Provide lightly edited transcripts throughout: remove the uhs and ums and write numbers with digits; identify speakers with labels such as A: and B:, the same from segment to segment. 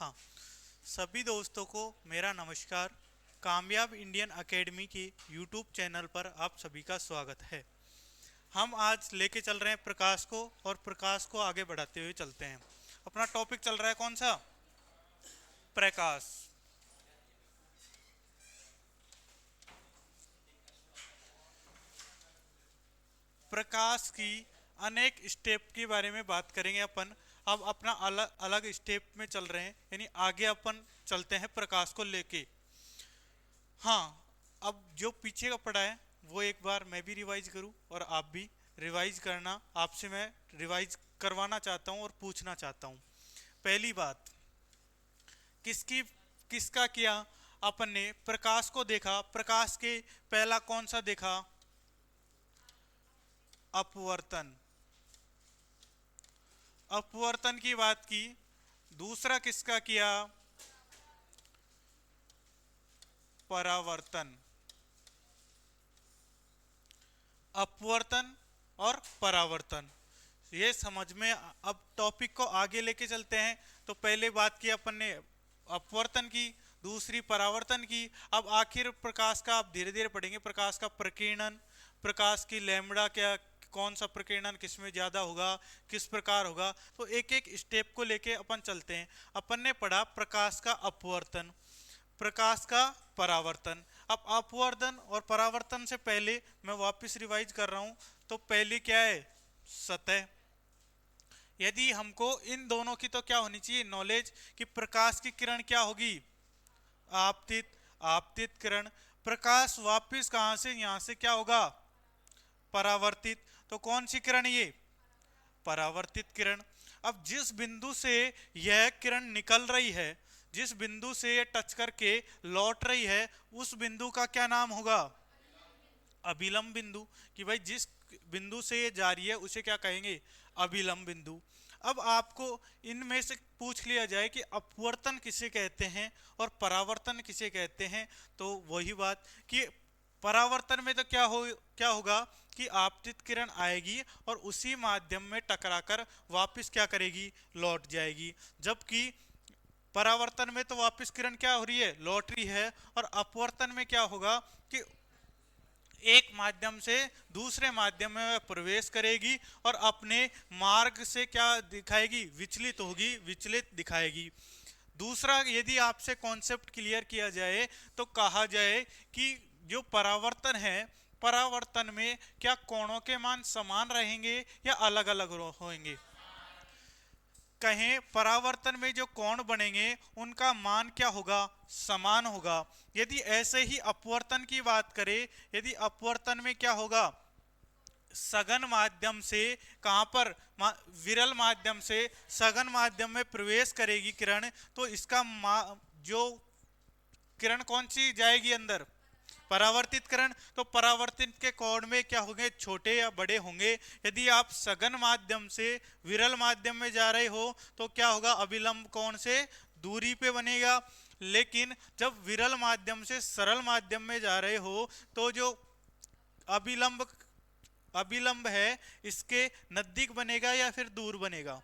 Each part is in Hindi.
A: हाँ, सभी दोस्तों को मेरा नमस्कार। कामयाब इंडियन एकेडमी के यूट्यूब चैनल पर आप सभी का स्वागत है। हम आज लेके चल रहे हैं प्रकाश को, और प्रकाश को आगे बढ़ाते हुए चलते हैं। अपना टॉपिक चल रहा है कौन सा? प्रकाश। प्रकाश की अनेक स्टेप के बारे में बात करेंगे अपन। अब अपना अलग अलग स्टेप में चल रहे हैं, यानी आगे अपन चलते हैं प्रकाश को लेके। हाँ, अब जो पीछे का पढ़ा है वो एक बार मैं भी रिवाइज करूं और आप भी रिवाइज करना। आपसे मैं रिवाइज करवाना चाहता हूं और पूछना चाहता हूं। पहली बात, किसकी किसका किया? अपन ने प्रकाश को देखा। प्रकाश के पहला कौन सा देखा? अपवर्तन। अपवर्तन की बात की। दूसरा किसका किया? परावर्तन। अपवर्तन और परावर्तन, ये समझ में। अब टॉपिक को आगे लेके चलते हैं। तो पहले बात की अपन ने अपवर्तन की, दूसरी परावर्तन की। अब आखिर प्रकाश का आप धीरे धीरे पढ़ेंगे। प्रकाश का प्रकीर्णन, प्रकाश की लैम्बडा क्या, कौन सा प्रकीर्णन किसमें ज्यादा होगा, किस प्रकार होगा। तो एक एक स्टेप को लेके अपन चलते हैं। अपन ने पढ़ा प्रकाश का अपवर्तन, प्रकाश का परावर्तन। अब अपवर्तन और परावर्तन से पहले मैं वापस रिवाइज कर रहा हूं। तो पहले क्या है? सतह। यदि हमको इन दोनों की तो क्या होनी चाहिए नॉलेज, कि प्रकाश की किरण क्या होगी? आपतित। आपतित किरण। प्रकाश वापस कहां से, यहां से क्या होगा? परावर्तित। तो कौन सी किरण ये? परावर्तित किरण। अब जिस बिंदु से यह किरण निकल रही है, जिस बिंदु से ये टच करके लौट रही है, उस बिंदु का क्या नाम होगा? अभिलंब बिंदु। कि भाई जिस बिंदु से ये जा रही है उसे क्या कहेंगे? अभिलंब बिंदु। अब आपको इनमें से पूछ लिया जाए कि अपवर्तन किसे कहते हैं और परावर्तन किसे कहते हैं, तो वही बात कि परावर्तन में तो क्या होगा कि आपतित किरण आएगी और उसी माध्यम में टकराकर वापस क्या करेगी? लौट जाएगी। जबकि परावर्तन में तो वापस किरण क्या हो रही है? लौट रही है। और अपवर्तन में क्या होगा कि एक माध्यम से दूसरे माध्यम में प्रवेश करेगी और अपने मार्ग से क्या दिखाएगी? विचलित होगी, विचलित दिखाएगी। दूसरा, यदि आपसे कॉन्सेप्ट क्लियर किया जाए तो कहा जाए कि जो परावर्तन है, परावर्तन में क्या कोणों के मान समान रहेंगे या अलग अलग होंगे? कहें परावर्तन में जो कोण बनेंगे उनका मान क्या होगा? समान होगा। यदि ऐसे ही अपवर्तन की बात करें, यदि अपवर्तन में क्या होगा? सघन माध्यम से, कहां पर? विरल माध्यम से सघन माध्यम में प्रवेश करेगी किरण, तो इसका जो किरण कौन सी जाएगी अंदर? परावर्तित किरण। तो परावर्तित के कोण में क्या होंगे? छोटे या बड़े होंगे। यदि आप सघन माध्यम से विरल माध्यम में जा रहे हो तो क्या होगा? अभिलंब कोण से दूरी पे बनेगा। लेकिन जब विरल माध्यम से सरल माध्यम में जा रहे हो तो जो अभिलंब अभिलंब है इसके नजदीक बनेगा या फिर दूर बनेगा?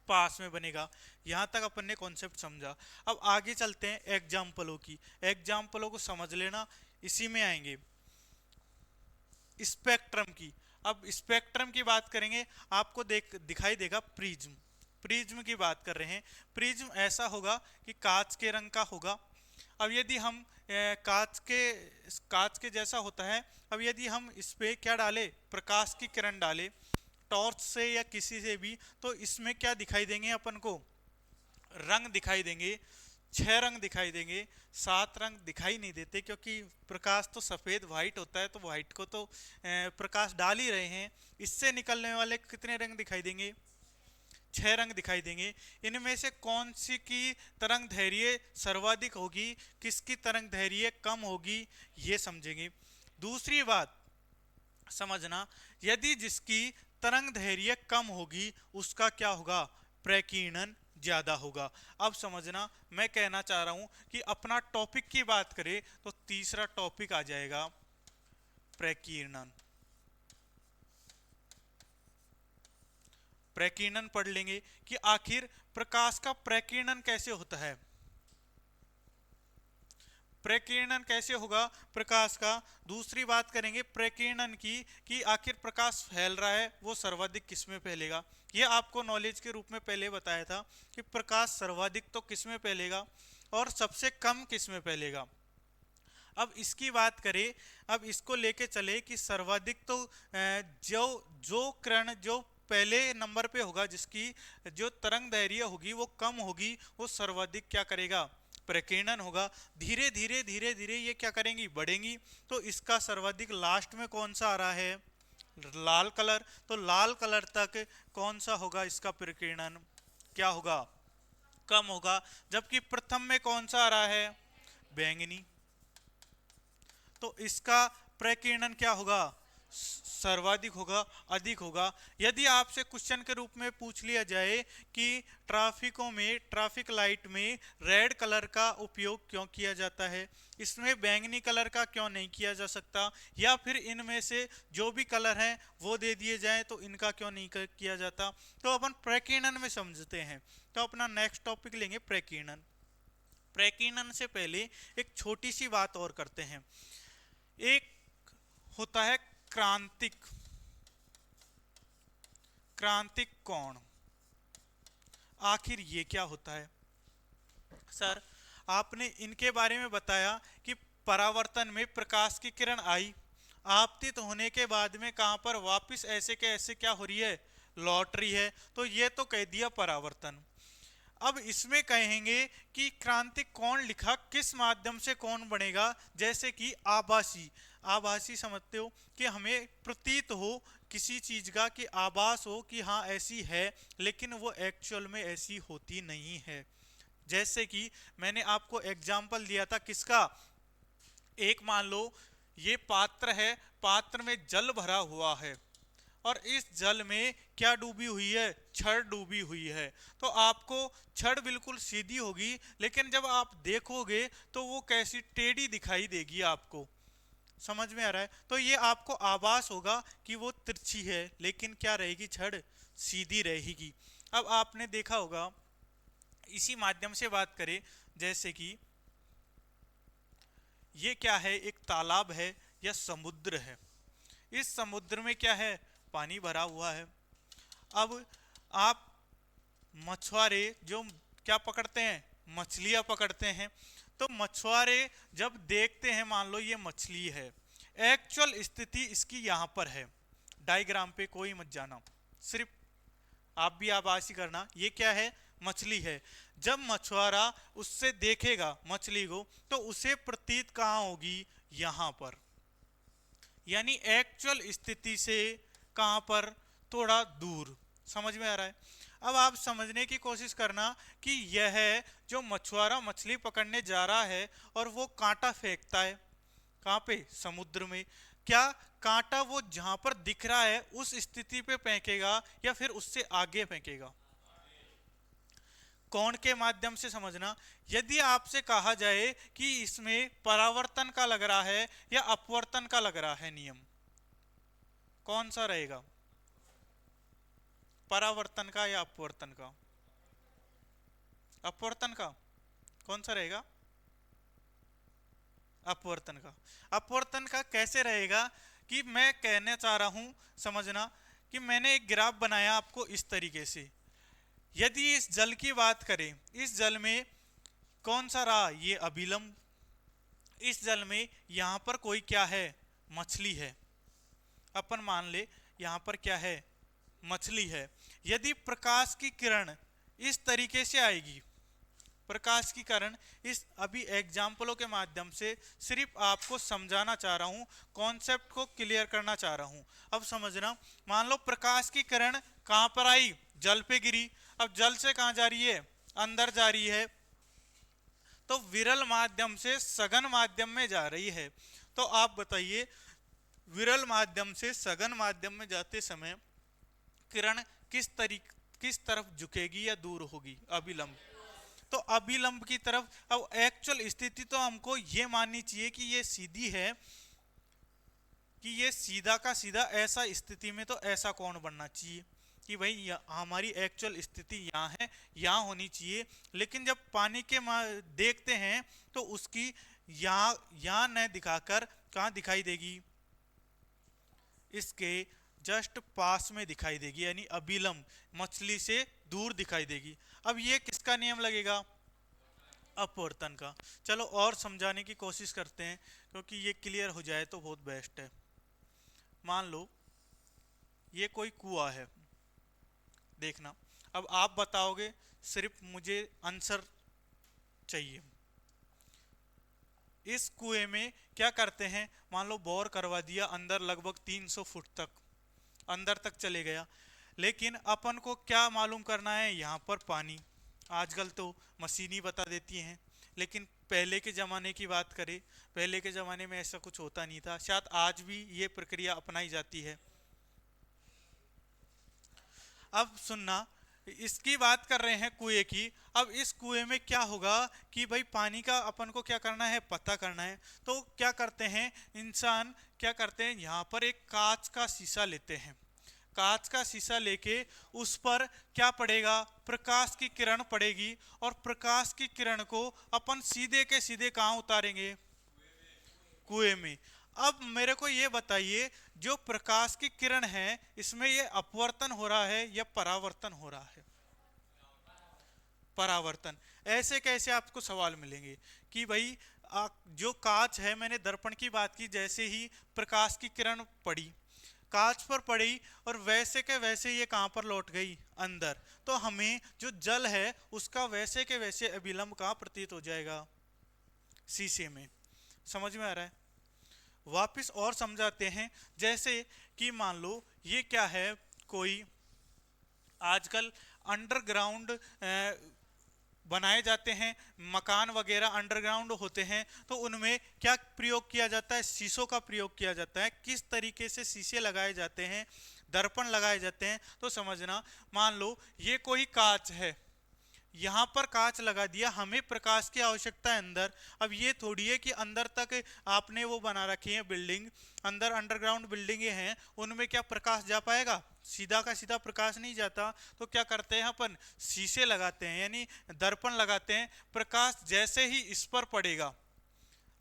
A: पास में बनेगा। यहां तक अपन ने कॉन्सेप्ट समझा। अब आगे चलते हैं एग्जाम्पलों की। एग्जाम्पलों को समझ लेना, इसी में आएंगे। स्पेक्ट्रम की। अब स्पेक्ट्रम की बात करेंगे। आपको दिखाई देगा प्रिज्म। प्रिज्म की बात कर रहे हैं। प्रिज्म ऐसा होगा कि कांच के रंग का होगा। अब यदि हम कांच के जैसा होता है। अब यदि हम इस पे क्या डाले? प्रकाश की किरण डाले टॉर्च से या किसी से भी, तो इसमें क्या दिखाई देंगे अपन को? रंग दिखाई देंगे। 6 रंग दिखाई देंगे। 7 रंग दिखाई नहीं देते, क्योंकि प्रकाश तो सफेद व्हाइट होता है, तो व्हाइट को तो प्रकाश डाल ही रहे हैं। इससे निकलने वाले कितने रंग दिखाई देंगे? 6 रंग दिखाई देंगे। इनमें से कौन सी की तरंग दैर्घ्य सर्वाधिक होगी, किसकी तरंग दैर्घ्य कम होगी, ये समझेंगे। दूसरी बात समझना, यदि जिसकी तरंग दैर्घ्य कम होगी उसका क्या होगा? प्रकीर्णन ज्यादा होगा। अब समझना, मैं कहना चाह रहा हूं कि अपना टॉपिक की बात करें तो तीसरा टॉपिक आ जाएगा प्रकीर्णन। प्रकीर्णन पढ़ लेंगे कि आखिर प्रकाश का प्रकीर्णन कैसे होता है। प्रकीर्णन कैसे होगा प्रकाश का। दूसरी बात करेंगे प्रकीर्णन की कि आखिर प्रकाश फैल रहा है वो सर्वाधिक किस में फैलेगा। ये आपको नॉलेज के रूप में पहले बताया था कि प्रकाश सर्वाधिक तो किस में फैलेगा और सबसे कम किस में फैलेगा। अब इसकी बात करें, अब इसको लेके चले कि सर्वाधिक तो जो किरण जो पहले नंबर पे होगा, जिसकी जो तरंग दैर्घ्य होगी वो कम होगी, वो सर्वाधिक क्या करेगा, प्रकीर्णन होगा। धीरे धीरे धीरे धीरे ये क्या करेंगी, बढ़ेंगी। तो इसका सर्वाधिक लास्ट में कौन सा आ रहा है, लाल कलर। तो लाल कलर तक कौन सा होगा इसका प्रकीर्णन, क्या होगा, कम होगा। जबकि प्रथम में कौन सा आ रहा है, बैंगनी। तो इसका प्रकीर्णन क्या होगा, सर्वाधिक होगा, अधिक होगा। यदि आपसे क्वेश्चन के रूप में पूछ लिया जाए कि ट्रैफिकों में, ट्रैफिक लाइट में रेड कलर का उपयोग क्यों किया जाता है, इसमें बैंगनी कलर का क्यों नहीं किया जा सकता, या फिर इनमें से जो भी कलर हैं वो दे दिए जाए तो इनका क्यों नहीं किया जाता, तो अपन प्रकीर्णन में समझते हैं। तो अपना नेक्स्ट टॉपिक लेंगे प्रकीर्णन। प्रकीर्णन से पहले एक छोटी सी बात और करते हैं। एक होता है क्रांतिक, क्रांतिक कोण। आखिर ये क्या होता है सर, आपने इनके बारे में बताया कि परावर्तन में प्रकाश की किरण आई, आपतित होने के बाद में कहां पर वापस ऐसे के ऐसे क्या हो रही है, लौट रही है। तो ये तो कह दिया परावर्तन। अब इसमें कहेंगे कि क्रांतिक कोण लिखा किस माध्यम से कोण बनेगा, जैसे कि आभासी। आभासी समझते हो कि हमें प्रतीत हो किसी चीज का, कि आभास हो कि हाँ ऐसी है, लेकिन वो एक्चुअल में ऐसी होती नहीं है। जैसे कि मैंने आपको एग्जाम्पल दिया था किसका, एक मान लो ये पात्र है, पात्र में जल भरा हुआ है और इस जल में क्या डूबी हुई है, छड़ डूबी हुई है। तो आपको छड़ बिल्कुल सीधी होगी, लेकिन जब आप देखोगे तो वो कैसी टेढ़ी दिखाई देगी आपको। समझ में आ रहा है। तो ये आपको आभास होगा कि वो तिरछी है, लेकिन क्या रहेगी, छड़ सीधी रहेगी। अब आपने देखा होगा, इसी माध्यम से बात करें, जैसे कि ये क्या है, एक तालाब है या समुद्र है। इस समुद्र में क्या है, पानी भरा हुआ है। अब आप मछुआरे जो क्या पकड़ते हैं, मछलियां पकड़ते हैं। तो मछुआरे जब देखते हैं, मान लो ये मछली है, एक्चुअल स्थिति इसकी यहां पर है, डायग्राम पे कोई मत जाना, सिर्फ आप भी आभासी करना, ये क्या है, मछली है। जब मछुआरा उससे देखेगा मछली को, तो उसे प्रतीत कहां होगी, यहां पर, यानी एक्चुअल स्थिति से कहां पर, थोड़ा दूर। समझ में आ रहा है। अब आप समझने की कोशिश करना कि यह जो मछुआरा मछली पकड़ने जा रहा है और वो कांटा फेंकता है, कहां पे, समुद्र में, क्या कांटा वो जहां पर दिख रहा है उस स्थिति पे फेंकेगा या फिर उससे आगे फेंकेगा, कोण के माध्यम से समझना। यदि आपसे कहा जाए कि इसमें परावर्तन का लग रहा है या अपवर्तन का लग रहा है नियम, कौन सा रहेगा, परावर्तन का या अपवर्तन का, अपवर्तन का, कौन सा रहेगा, अपवर्तन का। अपवर्तन का कैसे रहेगा, कि मैं कहना चाह रहा हूं समझना, कि मैंने एक ग्राफ बनाया आपको इस तरीके से। यदि इस जल की बात करें, इस जल में कौन सा रहा, ये अभिलंब। इस जल में यहां पर कोई क्या है, मछली है। अपन मान ले यहां पर क्या है, मछली है। यदि प्रकाश की किरण इस तरीके से आएगी, प्रकाश की किरण इस, अभी एग्जाम्पलों के माध्यम से सिर्फ आपको समझाना चाह रहा हूं, कॉन्सेप्ट को क्लियर करना चाह रहा हूं। अब समझना, मान लो प्रकाश की किरण कहां पर आई, जल पे गिरी। अब जल से कहां जा रही है, अंदर जा रही है, तो विरल माध्यम से सघन माध्यम में जा रही है। तो आप बताइए, विरल माध्यम से सघन माध्यम में जाते समय किरण किस तरफ झुकेगी या दूर होगी, अभिलंब। तो अभिलंब की तरफ। अब एक्चुअल स्थिति तो हमको ये माननी चाहिए कि ये सीधी है, कि ये सीधा का सीधा, ऐसा स्थिति में तो ऐसा कोण बनना चाहिए, कि भाई हमारी एक्चुअल स्थिति यहाँ है, यहाँ होनी चाहिए, लेकिन जब पानी के देखते हैं तो उसकी यहाँ न दिखाकर कहाँ दिखाई देगी, इसके जस्ट पास में दिखाई देगी, यानी अबिलंब, मछली से दूर दिखाई देगी। अब ये किसका नियम लगेगा, अपवर्तन का। चलो और समझाने की कोशिश करते हैं, क्योंकि ये क्लियर हो जाए तो बहुत बेस्ट है। मान लो ये कोई कुआं है, देखना, अब आप बताओगे, सिर्फ मुझे आंसर चाहिए। इस कुएं में क्या करते हैं, मान लो बोर करवा दिया अंदर, लगभग 300 फुट तक अंदर तक चले गया, लेकिन अपन को क्या मालूम करना है, यहाँ पर पानी। आजकल तो मशीन ही बता देती हैं, लेकिन पहले के ज़माने की बात करें, पहले के ज़माने में ऐसा कुछ होता नहीं था, शायद आज भी ये प्रक्रिया अपनाई जाती है। अब सुनना, इसकी बात कर रहे हैं कुएं की। अब इस कुएं में क्या होगा कि भाई पानी का अपन को क्या करना है, पता करना है। तो क्या करते हैं इंसान, क्या करते हैं, यहाँ पर एक कांच का शीशा लेते हैं। कांच का शीशा लेके उस पर क्या पड़ेगा, प्रकाश की किरण पड़ेगी, और प्रकाश की किरण को अपन सीधे के सीधे कहाँ उतारेंगे, कुएं में। अब मेरे को ये बताइए, जो प्रकाश की किरण है इसमें ये अपवर्तन हो रहा है या परावर्तन हो रहा है, परावर्तन। ऐसे कैसे आपको सवाल मिलेंगे कि भाई जो कांच है, मैंने दर्पण की बात की, जैसे ही प्रकाश की किरण पड़ी, कांच पर पड़ी, और वैसे के वैसे ये कहां पर लौट गई, अंदर। तो हमें जो जल है उसका वैसे के वैसे अभिलंब कहां प्रतीत हो जाएगा, शीशे में। समझ में आ रहा है। वापिस और समझाते हैं, जैसे कि मान लो ये क्या है, कोई आजकल अंडरग्राउंड बनाए जाते हैं, मकान वगैरह अंडरग्राउंड होते हैं, तो उनमें क्या प्रयोग किया जाता है, शीशों का प्रयोग किया जाता है। किस तरीके से शीशे लगाए जाते हैं, दर्पण लगाए जाते हैं, तो समझना। मान लो ये कोई कांच है, यहाँ पर कांच लगा दिया, हमें प्रकाश की आवश्यकता है अंदर। अब ये थोड़ी है कि अंदर तक आपने वो बना रखी है बिल्डिंग, अंदर अंडरग्राउंड बिल्डिंगें हैं, उनमें क्या प्रकाश जा पाएगा, सीधा का सीधा प्रकाश नहीं जाता। तो क्या करते हैं अपन, शीशे लगाते हैं, यानी दर्पण लगाते हैं। प्रकाश जैसे ही इस पर पड़ेगा,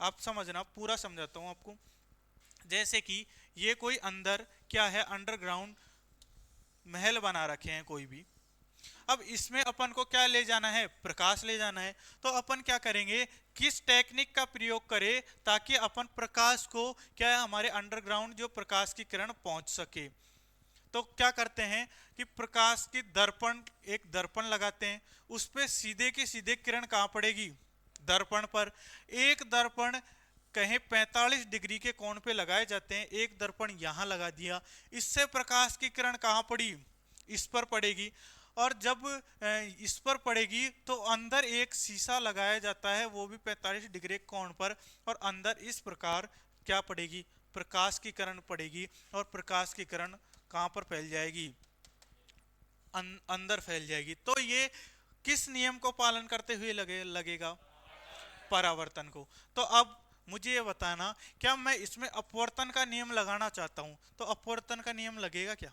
A: आप समझना, पूरा समझाता हूं आपको। जैसे कि ये कोई अंदर क्या है, अंडरग्राउंड महल बना रखे हैं कोई भी। अब इसमें अपन को क्या ले जाना है, प्रकाश ले जाना है। तो अपन क्या करेंगे, किस टेक्निक का प्रयोग करें ताकि अपन प्रकाश को, क्या है, हमारे अंडरग्राउंड जो प्रकाश की किरण पहुंच सके। तो क्या करते हैं कि प्रकाश की दर्पण, एक दर्पण लगाते हैं, उस पर सीधे की सीधे किरण कहां पड़ेगी, दर्पण पर। एक दर्पण कहीं 45 डिग्री के कोण पे लगाए जाते हैं, एक दर्पण यहां लगा दिया, इससे प्रकाश की किरण कहां पड़ी, इस पर पड़ेगी। और जब इस पर पड़ेगी तो अंदर एक शीशा लगाया जाता है, वो भी 45 डिग्री कोण पर, और अंदर इस प्रकार क्या पड़ेगी, प्रकाश की किरण पड़ेगी, और प्रकाश की किरण कहां पर फैल जाएगी, अंदर फैल जाएगी। तो ये किस नियम को पालन करते हुए लगेगा, परावर्तन को। तो अब मुझे ये बताना, क्या मैं इसमें अपवर्तन का नियम लगाना चाहता हूं, तो अपवर्तन का नियम लगेगा क्या।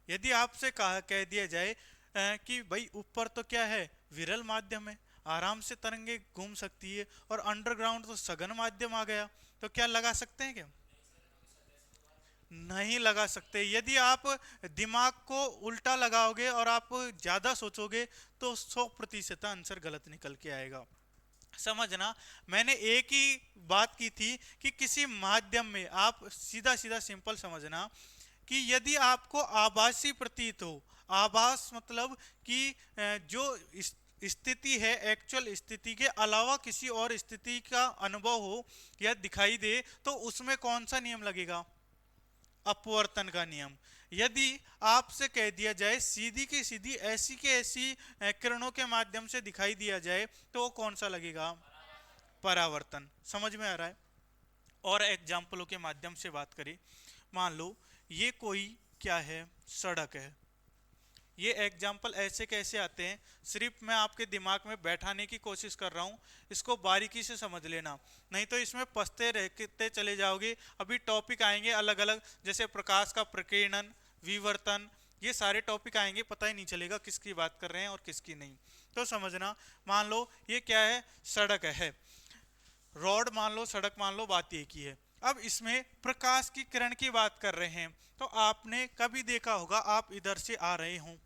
A: यदि आपसे कह दिया जाए कि भाई ऊपर तो क्या है, विरल माध्यम है, आराम से तरंगे घूम सकती है, और अंडरग्राउंड तो सघन माध्यम आ गया, तो क्या लगा सकते हैं क्या, नहीं लगा सकते। यदि आप दिमाग को उल्टा लगाओगे और आप ज्यादा सोचोगे तो 100% आंसर गलत निकल के आएगा। समझना, मैंने एक ही बात की थी कि किसी माध्यम में आप सीधा सीधा सिंपल समझना कि यदि आपको आभासी प्रतीत हो, आभास मतलब कि जो स्थिति है, एक्चुअल स्थिति के अलावा किसी और स्थिति का अनुभव हो या दिखाई दे, तो उसमें कौन सा नियम लगेगा, अपवर्तन का नियम। यदि आपसे कह दिया जाए सीधी की सीधी ऐसी के ऐसी किरणों के माध्यम से दिखाई दिया जाए, तो कौन सा लगेगा, परावर्तन। समझ में आ रहा है। और एग्जाम्पलों के माध्यम से बात करें, मान लो ये कोई क्या है, सड़क है, ये एग्जाम्पल ऐसे कैसे आते हैं, सिर्फ मैं आपके दिमाग में बैठाने की कोशिश कर रहा हूँ, इसको बारीकी से समझ लेना, नहीं तो इसमें पछते रहते चले जाओगे। अभी टॉपिक आएंगे अलग अलग, जैसे प्रकाश का प्रकीर्णन, विवर्तन, ये सारे टॉपिक आएंगे, पता ही नहीं चलेगा किसकी बात कर रहे हैं और किसकी नहीं। तो समझना, मान लो ये क्या है, सड़क है, रोड मान लो, सड़क मान लो, बात एक ही है। अब इसमें प्रकाश की किरण की बात कर रहे हैं, तो आपने कभी देखा होगा, आप इधर से आ रहे हो,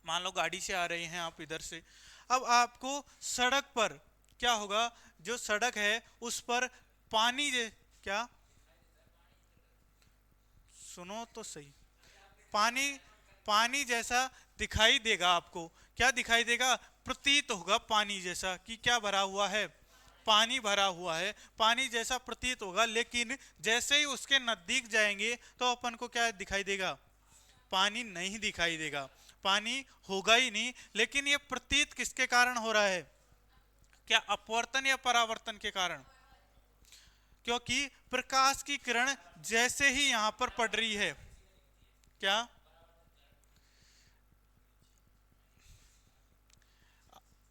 A: मान लो गाड़ी से आ रहे हैं आप इधर से, अब आपको सड़क पर क्या होगा, जो सड़क है उस पर पानी क्या, सुनो तो सही, पानी, पानी जैसा दिखाई देगा आपको। क्या दिखाई देगा, प्रतीत होगा पानी जैसा, कि क्या भरा हुआ है, पानी भरा हुआ है, पानी जैसा प्रतीत होगा। लेकिन जैसे ही उसके नजदीक जाएंगे तो अपन को क्या दिखाई देगा, पानी नहीं दिखाई देगा, पानी होगा ही नहीं। लेकिन ये प्रतीत किसके कारण हो रहा है, क्या अपवर्तन या परावर्तन के कारण, क्योंकि प्रकाश की किरण जैसे ही यहां पर पड़ रही है, क्या,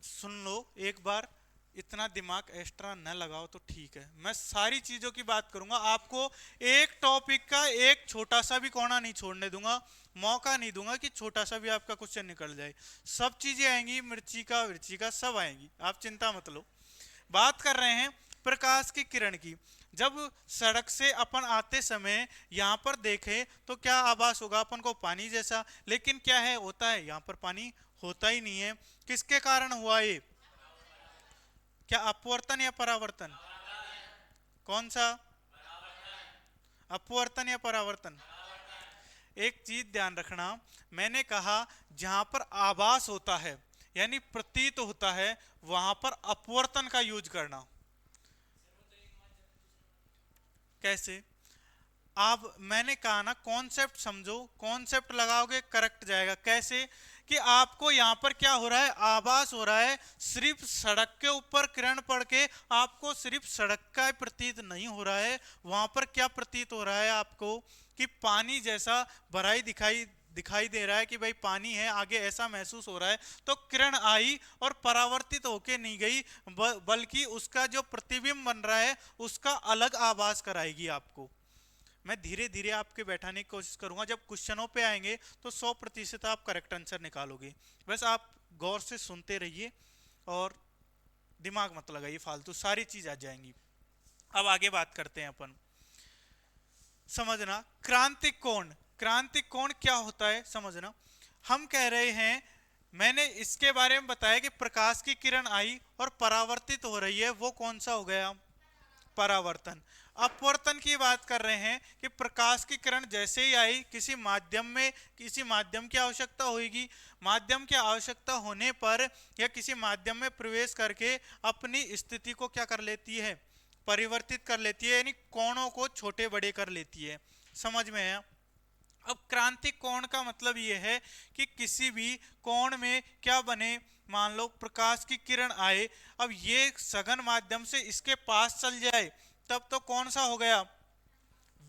A: सुन लो एक बार, इतना दिमाग एक्स्ट्रा न लगाओ तो ठीक है। मैं सारी चीजों की बात करूंगा, आपको एक टॉपिक का एक छोटा सा भी कोना नहीं छोड़ने दूंगा, मौका नहीं दूंगा कि छोटा सा भी आपका क्वेश्चन निकल जाए। सब चीजें आएंगी, मिर्ची का विर्ची का सब आएंगी, आप चिंता मत लो। बात कर रहे हैं प्रकाश की किरण की। जब सड़क से अपन आते समय यहाँ पर देखें तो क्या आभास होगा अपन को, पानी जैसा। लेकिन क्या है, होता है यहाँ पर पानी होता ही नहीं है। किसके कारण हुआ ये, क्या अपवर्तन या परावर्तन, कौन सा, अपवर्तन या परावर्तन। एक चीज ध्यान रखना, मैंने कहा जहां पर आभास होता है यानी प्रतीत होता है, वहां पर अपवर्तन का यूज करना। कैसे, आप, मैंने कहा ना कॉन्सेप्ट समझो, कॉन्सेप्ट लगाओगे करेक्ट जाएगा। कैसे, कि आपको यहां पर क्या हो रहा है, आभास हो रहा है, सिर्फ सड़क के ऊपर किरण पड़ के आपको सिर्फ सड़क का प्रतीत नहीं हो रहा है, वहां पर क्या प्रतीत हो रहा है आपको, कि पानी जैसा भराई दिखाई दिखाई दे रहा है, कि भाई पानी है आगे, ऐसा महसूस हो रहा है। तो किरण आई और परावर्तित होके नहीं गई, बल्कि उसका जो प्रतिबिंब बन रहा है उसका अलग आभास कराएगी आपको। मैं धीरे धीरे आपके बैठाने की कोशिश करूंगा, जब क्वेश्चनों पे आएंगे तो 100% आप करेक्ट आंसर निकालोगे। बस आप गौर से सुनते रहिए और दिमाग मत लगाइए फालतू, सारी चीज आ जाएंगी। अब आगे बात करते हैं अपन, समझना क्रांतिक कोण। क्रांतिक कोण क्या होता है समझना। हम कह रहे हैं, मैंने इसके बारे में बताया कि प्रकाश की किरण आई और परावर्तित हो रही है, वो कौन सा हो गया, परावर्तन। अपवर्तन की बात कर रहे हैं कि प्रकाश की किरण जैसे ही आई, किसी माध्यम में, किसी माध्यम की आवश्यकता होगी, माध्यम की आवश्यकता होने पर या किसी माध्यम में प्रवेश करके अपनी स्थिति को क्या कर लेती है, परिवर्तित कर लेती है, यानी कोणों को छोटे बड़े कर लेती है। समझ में है। अब क्रांतिक कोण का मतलब यह है कि किसी भी कोण में क्या बने, मान लो प्रकाश की किरण आए, अब ये सघन माध्यम से इसके पास चल जाए, तब तो कौन सा हो गया,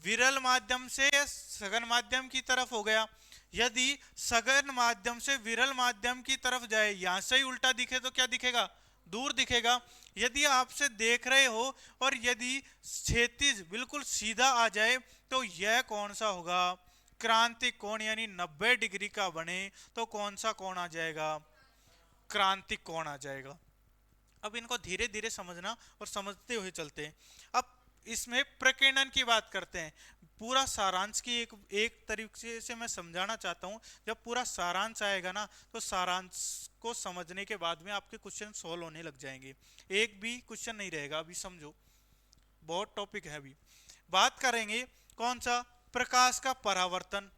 A: विरल माध्यम से सघन माध्यम की तरफ हो गया। यदि सघन माध्यम से विरल माध्यम की तरफ जाए, यहां से ही उल्टा दिखे तो क्या दिखेगा, दूर दिखेगा। यदि आपसे देख रहे हो और यदि क्षैतिज बिल्कुल सीधा आ जाए तो यह कौन सा होगा, क्रांतिक कोण, यानी 90 डिग्री का बने तो कौन सा कोण आ जाएगा, क्रांतिक कोण आ जाएगा। अब इनको धीरे धीरे समझना और समझते हुए चलते हैं। अब इसमें प्रकीर्णन की बात करते हैं। पूरा सारांश की एक तरीके से मैं समझाना चाहता हूं। जब पूरा सारांश आएगा ना, तो सारांश को समझने के बाद में आपके क्वेश्चन सॉल्व होने लग जाएंगे, एक भी क्वेश्चन नहीं रहेगा। अभी समझो, बहुत टॉपिक है। अभी बात करेंगे कौन सा, प्रकाश का परावर्तन।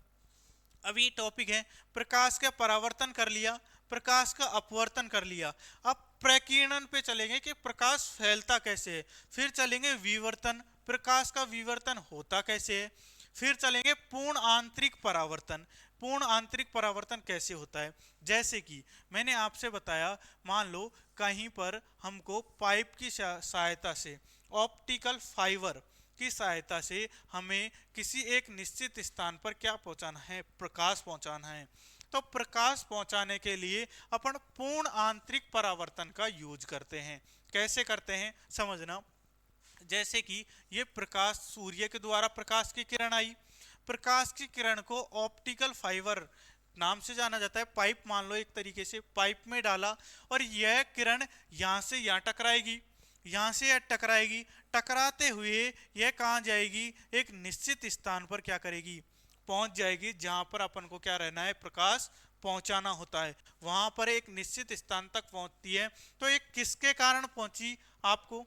A: अभी टॉपिक है, प्रकाश का परावर्तन कर लिया, प्रकाश का अपवर्तन कर लिया। अब प्रकीर्णन पे चलेंगे कि प्रकाश फैलता कैसे है। फिर चलेंगे विवर्तन, प्रकाश का विवर्तन होता कैसे है। फिर चलेंगे पूर्ण आंतरिक परावर्तन, पूर्ण आंतरिक परावर्तन कैसे होता है। जैसे कि मैंने आपसे बताया, मान लो कहीं पर हमको पाइप की सहायता से, ऑप्टिकल फाइबर की सहायता से हमें किसी एक निश्चित स्थान पर क्या पहुंचाना है, प्रकाश पहुंचाना है। तो प्रकाश पहुंचाने के लिए अपन पूर्ण आंतरिक परावर्तन का यूज करते हैं। कैसे करते हैं समझना। जैसे कि ये प्रकाश, सूर्य के द्वारा प्रकाश की किरण आई, प्रकाश की किरण को ऑप्टिकल फाइबर नाम से जाना जाता है, पाइप मान लो एक तरीके से, पाइप में डाला और यह किरण यहाँ से यहाँ टकराएगी, यहाँ से यह टकराएगी, टकराते हुए यह कहाँ जाएगी, एक निश्चित स्थान पर क्या करेगी, पहुंच जाएगी, जहां पर अपन को क्या रहना है, प्रकाश पहुंचाना होता है, वहां पर एक निश्चित स्थान तक पहुंचती है। तो ये किसके कारण पहुंची आपको,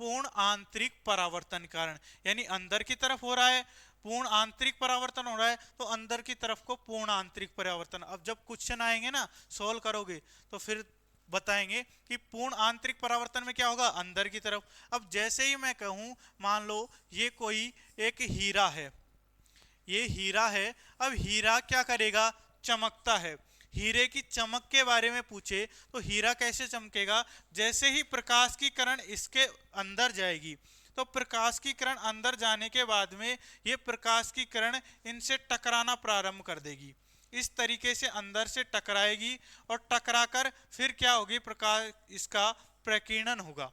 A: पूर्ण आंतरिक परावर्तन कारण, यानी अंदर की तरफ हो रहा है पूर्ण आंतरिक परावर्तन हो रहा है, तो अंदर की तरफ को पूर्ण आंतरिक परावर्तन। अब जब क्वेश्चन आएंगे ना, सोल्व करोगे तो फिर बताएंगे कि पूर्ण आंतरिक परावर्तन में क्या होगा, अंदर की तरफ। अब जैसे ही मैं कहूं, मान लो ये कोई एक हीरा है, ये हीरा है, अब हीरा क्या करेगा, चमकता है। हीरे की चमक के बारे में पूछे तो हीरा कैसे चमकेगा, जैसे ही प्रकाश की किरण इसके अंदर जाएगी, तो प्रकाश की किरण अंदर जाने के बाद में ये प्रकाश की किरण इनसे टकराना प्रारंभ कर देगी, इस तरीके से अंदर से टकराएगी और टकराकर फिर क्या होगी, प्रकाश इसका प्रकीर्णन होगा।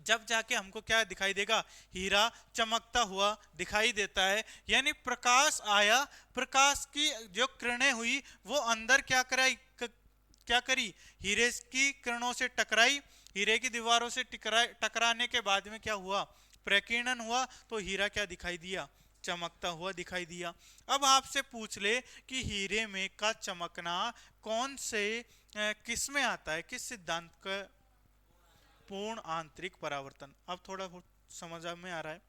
A: जब जाके हमको क्या दिखाई देगा, हीरा चमकता हुआ दिखाई देता है। यानी प्रकाश आया, प्रकाश की जो किरणें हुई वो अंदर क्या करी, हीरे की किरणों से टकराई, हीरे की दीवारों से टकराने के बाद में क्या हुआ, प्रकीर्णन हुआ, तो हीरा क्या दिखाई दिया, चमकता हुआ दिखाई दिया। अब आपसे पूछ ले कि हीरे में का चमकना कौन से किस में आता है, किस सिद्धांत का, पूर्ण आंतरिक परावर्तन। अब थोड़ा बहुत समझ में आ रहा है।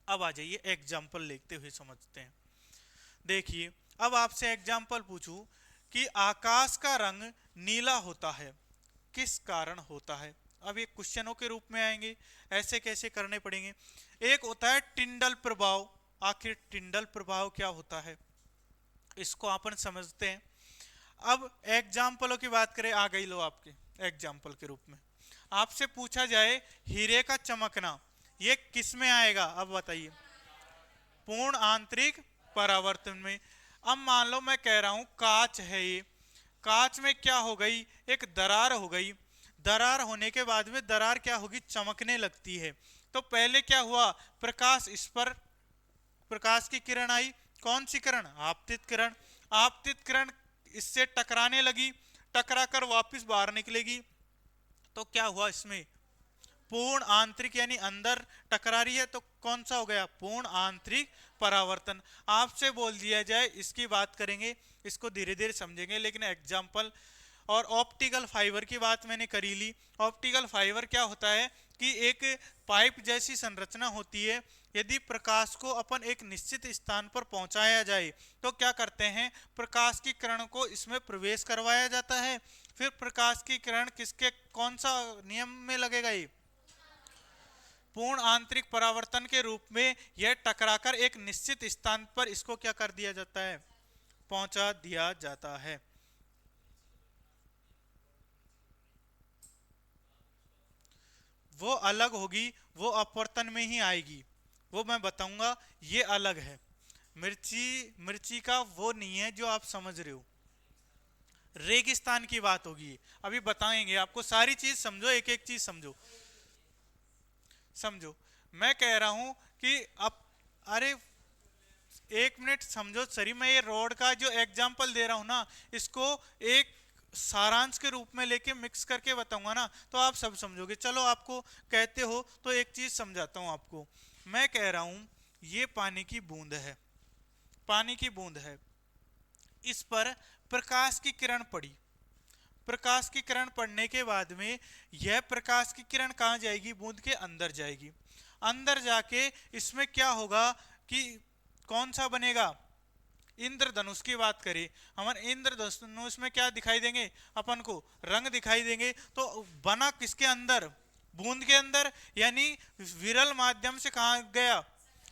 A: अब आ जाइए एग्जाम्पल लेते हुए समझते हैं। देखिए, अब आपसे एग्जाम्पल पूछूं कि आकाश का रंग नीला होता है, किस कारण होता है। अब ये क्वेश्चनों के रूप में आएंगे, ऐसे कैसे करने पड़ेंगे। एक होता है टिंडल प्रभाव। आखिर टिंडल प्रभाव क्या होता है, इसको अपन समझते हैं। अब एग्जाम्पलों की बात करें, आ गई लो आपके एग्जाम्पल के रूप में। आपसे पूछा जाए हीरे का चमकना, ये किस में आएगा, अब बताइए, पूर्ण आंतरिक परावर्तन में। अब मान लो मैं कह रहा हूं कांच है, ये कांच में क्या हो गई, एक दरार हो गई, दरार होने के बाद में दरार क्या होगी, चमकने लगती है। तो पहले क्या हुआ, प्रकाश इस पर, प्रकाश की किरण आई, कौन सी किरण, आपतित किरण, आपतित किरण इससे टकराने लगी, टकराकर वापस बाहर निकलेगी, तो क्या हुआ, इसमें पूर्ण आंतरिक, यानी अंदर टकरा रही है, तो कौन सा हो गया, पूर्ण आंतरिक परावर्तन। आपसे बोल दिया जाए, इसकी बात करेंगे, इसको धीरे धीरे समझेंगे, लेकिन एग्जाम्पल। और ऑप्टिकल फाइबर की बात मैंने करी ली। ऑप्टिकल फाइबर क्या होता है कि एक पाइप जैसी संरचना होती है, यदि प्रकाश को अपन एक निश्चित स्थान पर पहुंचाया जाए तो क्या करते हैं, प्रकाश की किरण को इसमें प्रवेश करवाया जाता है, फिर प्रकाश की किरण किसके, कौन सा नियम में लगेगा, ये पूर्ण आंतरिक परावर्तन के रूप में यह टकराकर एक निश्चित स्थान पर इसको क्या कर दिया जाता है, पहुंचा दिया जाता है। वो अलग होगी, वो अपवर्तन में ही आएगी, वो मैं बताऊंगा, ये अलग है। मिर्ची का वो नहीं है जो आप समझ रहे हो, रेगिस्तान की बात होगी, अभी बताएंगे आपको, सारी चीज समझो, एक एक चीज समझो। समझो, मैं कह रहा हूं कि अब, अरे एक मिनट समझो सरी, मैं ये रोड का जो एग्जाम्पल दे रहा हूं ना, इसको एक सारांश के रूप में लेके मिक्स करके बताऊंगा ना, तो आप सब समझोगे। चलो, आपको कहते हो तो एक चीज समझाता हूं आपको। मैं कह रहा हूं ये पानी की बूंद है, पानी की बूंद है, इस पर प्रकाश की किरण पड़ी, प्रकाश की किरण पड़ने के बाद में यह प्रकाश की किरण कहां जाएगी, बूंद के अंदर जाएगी। अंदर जाके इसमें क्या होगा कि कौन सा बनेगा, इंद्रधनुष की बात करें, हमारे इंद्रधनुष में क्या दिखाई देंगे, अपन को रंग दिखाई देंगे। तो बना किसके अंदर, बूंद के अंदर, यानी विरल माध्यम से कहा गया,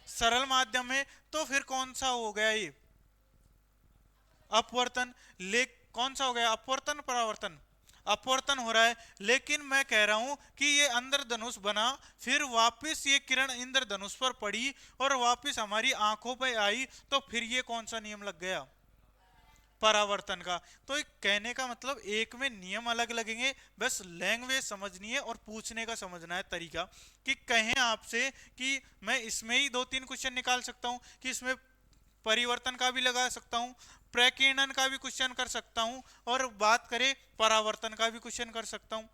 A: सरल माध्यम में, तो फिर कौन सा हो गया, ये अपवर्तन। ले कौन सा हो गया, अपवर्तन परावर्तन, अपवर्तन हो रहा है, लेकिन मैं कह रहा हूं कि ये इंद्रधनुष बना, फिर वापस ये किरण इंद्रधनुष पर पड़ी और वापस हमारी आंखों पर आई, तो फिर ये कौन सा नियम लग गया? परावर्तन का। तो एक कहने का मतलब एक में नियम अलग लगेंगे, बस लैंग्वेज समझनी है और पूछने का समझना है तरीका। कि कहें आपसे कि मैं इसमें ही 2-3 क्वेश्चन निकाल सकता हूं कि इसमें परिवर्तन का भी लगा सकता हूं, प्रकीर्णन का भी क्वेश्चन कर सकता हूं, और बात करें परावर्तन का भी क्वेश्चन कर सकता हूं।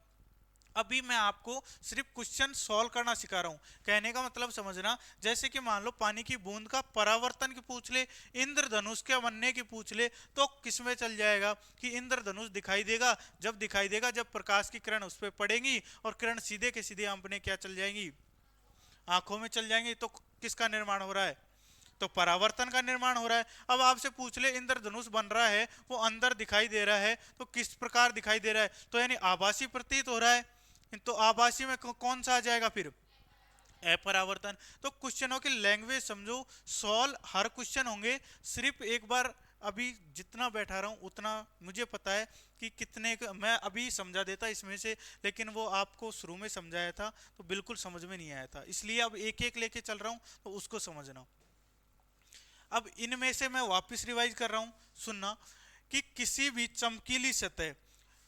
A: अभी मैं आपको सिर्फ क्वेश्चन सॉल्व करना सिखा रहा हूं। कहने का मतलब समझना, जैसे कि मान लो पानी की बूंद का परावर्तन की पूछ ले, इंद्रधनुष के बनने की पूछ ले, तो किसमें चल जाएगा कि इंद्रधनुष दिखाई देगा। जब दिखाई देगा, जब प्रकाश की किरण उस पर पड़ेगी और किरण सीधे के सीधे अपने क्या चल जाएंगी? आंखों में चल जाएंगी। तो किसका निर्माण हो रहा है? तो परावर्तन का निर्माण हो रहा है। अब आपसे पूछ ले इंद्रधनुष बन रहा है, वो अंदर दिखाई दे रहा है, तो किस प्रकार दिखाई दे रहा है? तो यानी आभासी प्रतीत हो रहा है। तो आभासी में कौन सा आ जाएगा फिर? अपरावर्तन। तो क्वेश्चनों की लैंग्वेज समझो, सॉल्व हर क्वेश्चन होंगे। सिर्फ एक बार अभी जितना बैठा रहा हूं उतना मुझे पता है कि कितने मैं अभी समझा देता इसमें से, लेकिन वो आपको शुरू में समझाया था तो बिल्कुल समझ में नहीं आया था, इसलिए अब एक एक लेके चल रहा हूं, तो उसको समझना। अब इनमें से मैं वापस रिवाइज कर रहा हूं, सुनना। कि किसी भी चमकीली सतह,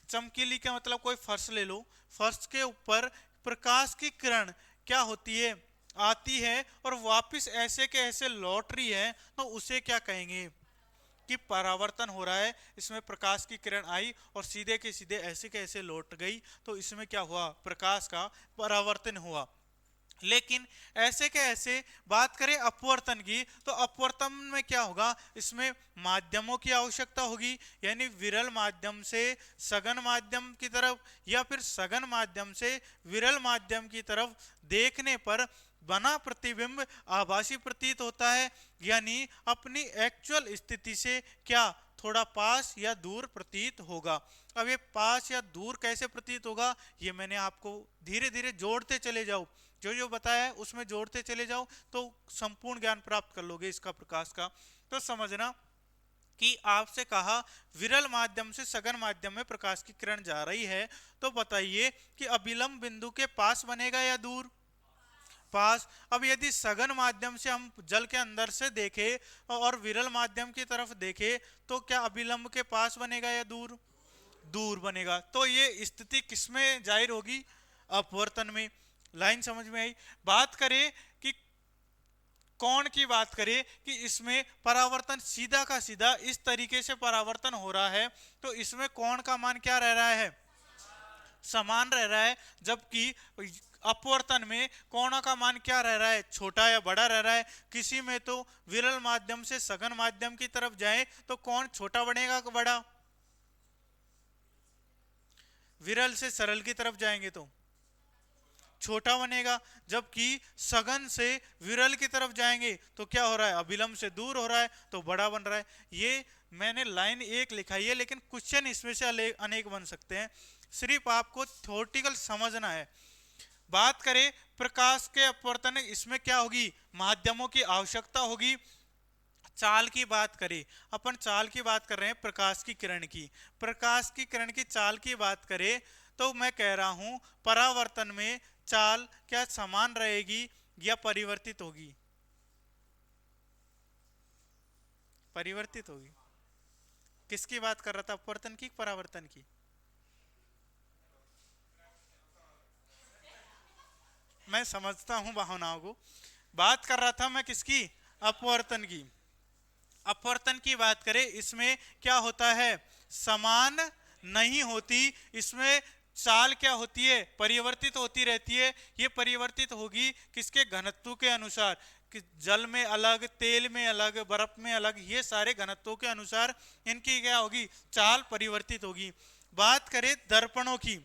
A: चमकीली का मतलब कोई फर्श ले लो, फर्श के ऊपर प्रकाश की किरण क्या होती है? आती है और वापस ऐसे के ऐसे लौट रही है, तो उसे क्या कहेंगे? कि परावर्तन हो रहा है। इसमें प्रकाश की किरण आई और सीधे के सीधे ऐसे के ऐसे लौट गई, तो इसमें क्या हुआ? प्रकाश का परावर्तन हुआ। लेकिन ऐसे के ऐसे बात करें अपवर्तन की, तो अपवर्तन में क्या होगा? इसमें माध्यमों की आवश्यकता होगी, यानी विरल माध्यम से सघन माध्यम की तरफ, या फिर सघन माध्यम से विरल माध्यम की तरफ देखने पर बना प्रतिबिंब आभासी प्रतीत होता है, यानी अपनी एक्चुअल स्थिति से क्या थोड़ा पास या दूर प्रतीत होगा। अब ये पास या दूर कैसे प्रतीत होगा, ये मैंने आपको धीरे धीरे जोड़ते चले जाओ, जो जो बताया है उसमें जोड़ते चले जाओ, तो संपूर्ण ज्ञान प्राप्त कर लोगे इसका, प्रकाश का। तो समझना कि आपसे कहा विरल माध्यम से सघन माध्यम में प्रकाश की किरण जा रही है, तो बताइए कि अभिलंब बिंदु के पास बनेगा या दूर? पास। अब यदि सघन माध्यम से हम जल के अंदर से देखें और विरल माध्यम की तरफ देखें, तो क्या अभिलंब के पास बनेगा या दूर? दूर बनेगा। तो ये स्थिति किसमें जाहिर होगी? अपवर्तन में। लाइन समझ में आई? बात करें कि कोण की, बात करें कि इसमें परावर्तन सीधा का सीधा इस तरीके से परावर्तन हो रहा है, तो इसमें कोण का मान क्या रह रहा है? समान रह रहा है। जबकि अपवर्तन में कोण का मान क्या रह रहा है? छोटा या बड़ा रह रहा है। किसी में तो विरल माध्यम से सघन माध्यम की तरफ जाए तो कोण छोटा बनेगा कि बड़ा? विरल से सरल की तरफ जाएंगे तो छोटा बनेगा, जबकि सघन से विरल की तरफ जाएंगे तो क्या हो रहा है? अभिलंब से दूर हो रहा है, तो बड़ा बन रहा है। ये मैंने लाइन एक लिखाई है, लेकिन क्वेश्चन इसमें से अनेक बन सकते हैं, सिर्फ आपको थ्योरेटिकल समझना है। बात करें प्रकाश के अपवर्तन, इसमें क्या होगी? माध्यमों की आवश्यकता होगी। चाल की बात करें, अपन चाल की बात कर रहे हैं प्रकाश की किरण की, प्रकाश की किरण की चाल की बात करें, तो मैं कह रहा हूं परावर्तन में चाल क्या समान रहेगी या परिवर्तित होगी? परिवर्तित होगी। किसकी बात कर रहा था? अपवर्तन की, परावर्तन की? मैं समझता हूं भावनाओं को। बात कर रहा था मैं किसकी? अपवर्तन की। अपवर्तन की बात करें, इसमें क्या होता है? समान नहीं होती। इसमें चाल क्या होती है? परिवर्तित होती रहती है। ये परिवर्तित होगी किसके? घनत्व के अनुसार। कि जल में अलग, तेल में अलग, बर्फ में अलग, ये सारे घनत्वों के अनुसार इनकी क्या होगी? चाल परिवर्तित होगी। बात करें दर्पणों की,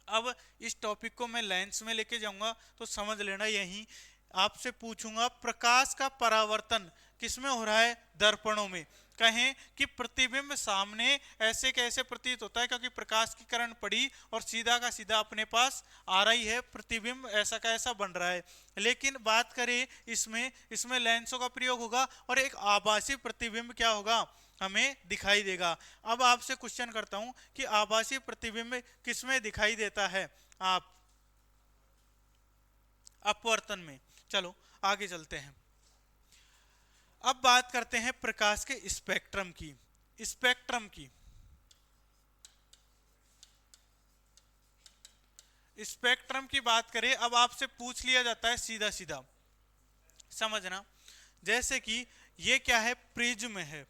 A: अब इस टॉपिक को मैं लेंस में लेके जाऊंगा, तो समझ लेना। यही आपसे पूछूंगा प्रकाश का परावर्तन किसमें हो रहा है? दर्पणों में। कहें कि प्रतिबिंब सामने ऐसे कैसे प्रतीत होता है? क्योंकि प्रकाश की किरण पड़ी और सीधा का सीधा अपने पास आ रही है, प्रतिबिंब ऐसा का ऐसा बन रहा है। लेकिन बात करें इसमें लेंसों का प्रयोग होगा और एक आभासी प्रतिबिंब क्या होगा? हमें दिखाई देगा। अब आपसे क्वेश्चन करता हूं कि आभासी प्रतिबिंब किसमें दिखाई देता है? आप अपवर्तन में। चलो आगे चलते हैं। अब बात करते हैं प्रकाश के स्पेक्ट्रम की। स्पेक्ट्रम की स्पेक्ट्रम की बात करें, अब आपसे पूछ लिया जाता है सीधा सीधा, समझना। जैसे कि ये क्या है? प्रिज्म है।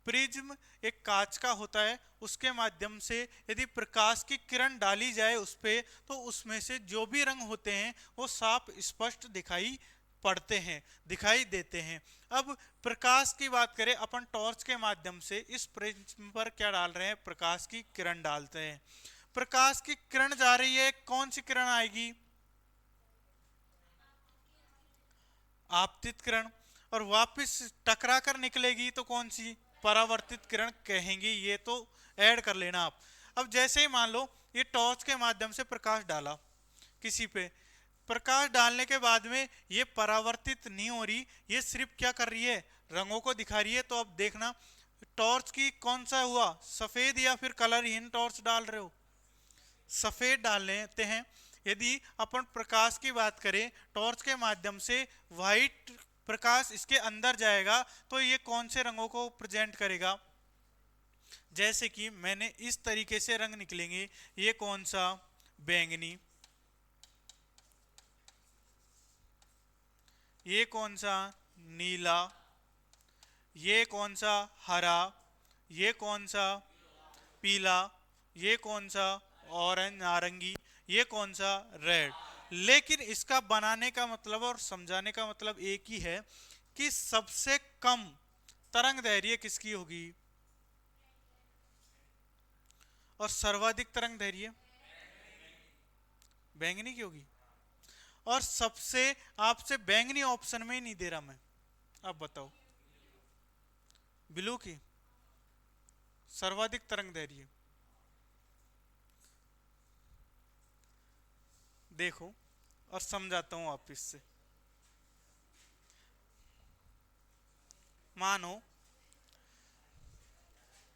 A: प्रिज्म एक कांच का होता है, उसके माध्यम से यदि प्रकाश की किरण डाली जाए उस पे, तो उसमें से जो भी रंग होते हैं वो साफ स्पष्ट दिखाई पड़ते हैं, दिखाई देते हैं। अब प्रकाश की बात करें, अपन टॉर्च के माध्यम से इस प्रिज्म पर क्या डाल रहे हैं? प्रकाश की किरण डालते हैं। प्रकाश की किरण जा रही है, कौन सी किरण आएगी? आपतित किरण। और वापस टकरा कर निकलेगी तो कौन सी? परावर्तित किरण कहेंगे। ये तो ऐड कर लेना आप। अब जैसे ही मान लो ये टॉर्च के माध्यम से प्रकाश डाला किसी पे, प्रकाश डालने के बाद में ये परावर्तित नहीं हो रही, ये सिर्फ क्या कर रही है? रंगों को दिखा रही है। तो अब देखना टॉर्च की कौन सा हुआ? सफेद या फिर कलरहीन टॉर्च डाल रहे हो? सफेद डाल लेते हैं। यदि अपन प्रकाश की बात करें, टॉर्च के माध्यम से व्हाइट प्रकाश इसके अंदर जाएगा तो ये कौन से रंगों को प्रेजेंट करेगा? जैसे कि मैंने इस तरीके से रंग निकलेंगे। ये कौन सा? बैंगनी। ये कौन सा? नीला। ये कौन सा? हरा। ये कौन सा? पीला। ये कौन सा? ऑरेंज नारंगी। ये कौन सा? रेड। लेकिन इसका बनाने का मतलब और समझाने का मतलब एक ही है कि सबसे कम तरंग दैर्घ्य किसकी होगी और सर्वाधिक तरंग दैर्घ्य बैंगनी की होगी। और सबसे आपसे बैंगनी ऑप्शन में ही नहीं दे रहा मैं, अब बताओ। ब्लू की सर्वाधिक तरंग दैर्घ्य देखो और समझाता हूं वापिस से। मानो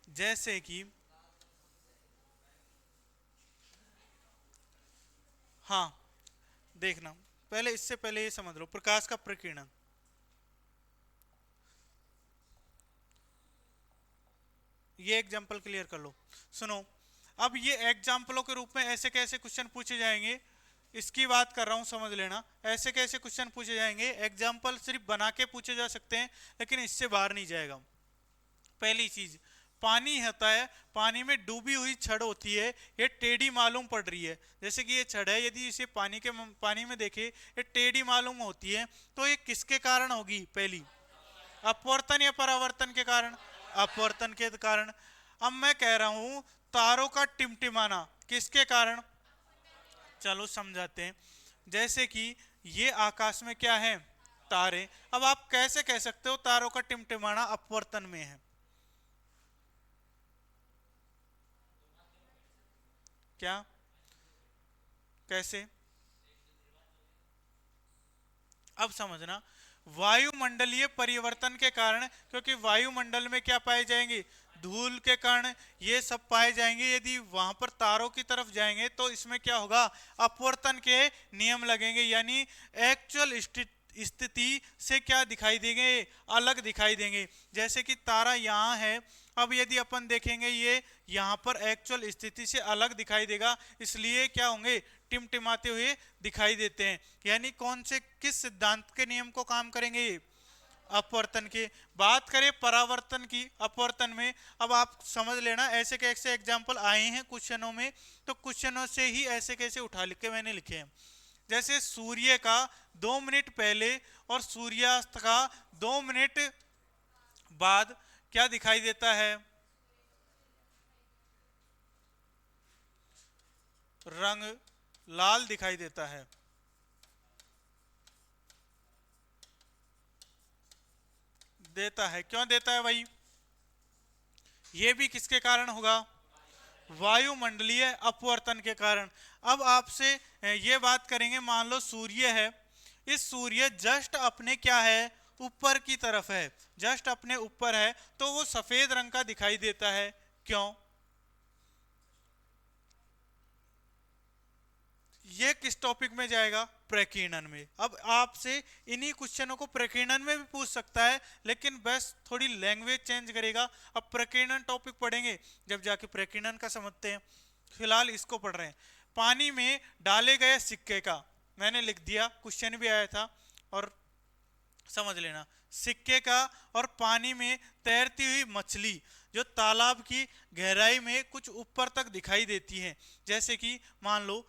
A: जैसे कि हाँ, देखना पहले, इससे पहले ये समझ लो प्रकाश का प्रकीर्णन। ये एग्जाम्पल क्लियर कर लो, सुनो। अब ये एग्जाम्पलों के रूप में ऐसे कैसे क्वेश्चन पूछे जाएंगे, इसकी बात कर रहा हूं, समझ लेना। ऐसे कैसे क्वेश्चन पूछे जाएंगे? एग्जाम्पल सिर्फ बना के पूछे जा सकते हैं, लेकिन इससे बाहर नहीं जाएगा। पहली चीज, पानी होता है, पानी में डूबी हुई छड़ होती है, ये टेढ़ी मालूम पड़ रही है। जैसे कि ये छड़ है, यदि इसे पानी में देखे ये टेढ़ी मालूम होती है, तो ये किसके कारण होगी? पहली, अपवर्तन या परावर्तन के कारण? अपवर्तन के कारण। अब मैं कह रहा हूं तारों का टिमटिमाना किसके कारण? चलो समझाते हैं। जैसे कि ये आकाश में क्या है? तारे। अब आप कैसे कह सकते हो तारों का टिमटिमाना अपवर्तन में है? क्या? कैसे? अब समझना, वायुमंडलीय परिवर्तन के कारण, क्योंकि वायुमंडल में क्या पाए जाएंगे? धूल के कारण ये सब पाए जाएंगे। यदि वहां पर तारों की तरफ जाएंगे तो इसमें क्या होगा? अपवर्तन के नियम लगेंगे, यानी एक्चुअल स्थिति से क्या दिखाई देंगे? अलग दिखाई देंगे। जैसे कि तारा यहाँ है, अब यदि अपन देखेंगे ये यहाँ पर एक्चुअल स्थिति से अलग दिखाई देगा, इसलिए क्या होंगे? टिमटिमाते हुए दिखाई देते हैं। यानी कौन से, किस सिद्धांत के नियम को काम करेंगे? अपवर्तन के। बात करें परावर्तन की अपवर्तन में, अब आप समझ लेना, ऐसे कैसे एग्जाम्पल आए हैं क्वेश्चनों में, तो क्वेश्चनों से ही ऐसे कैसे उठा लिख के मैंने लिखे हैं। जैसे सूर्य का 2 मिनट पहले और सूर्यास्त का 2 मिनट बाद क्या दिखाई देता है? रंग लाल दिखाई देता है। देता है, क्यों देता है भाई? ये भी किसके कारण होगा? वायुमंडलीय अपवर्तन के कारण। अब आपसे ये बात करेंगे, मान लो सूर्य है, इस सूर्य जस्ट अपने क्या है? ऊपर की तरफ है, जस्ट अपने ऊपर है, तो वो सफेद रंग का दिखाई देता है। क्यों? ये किस टॉपिक में जाएगा? प्रकीर्णन में। अब आपसे इन्हीं क्वेश्चनों को प्रकीर्णन में भी पूछ सकता है, लेकिन बस थोड़ी लैंग्वेज चेंज करेगा। अब प्रकीर्णन टॉपिक पढ़ेंगे जब जाके प्रकीर्णन का समझते हैं, फिलहाल इसको पढ़ रहे हैं। पानी में डाले गए सिक्के का, मैंने लिख दिया, क्वेश्चन भी आया था और समझ लेना। सिक्के का और पानी में तैरती हुई मछली जो तालाब की गहराई में कुछ ऊपर तक दिखाई देती है, जैसे कि मान लो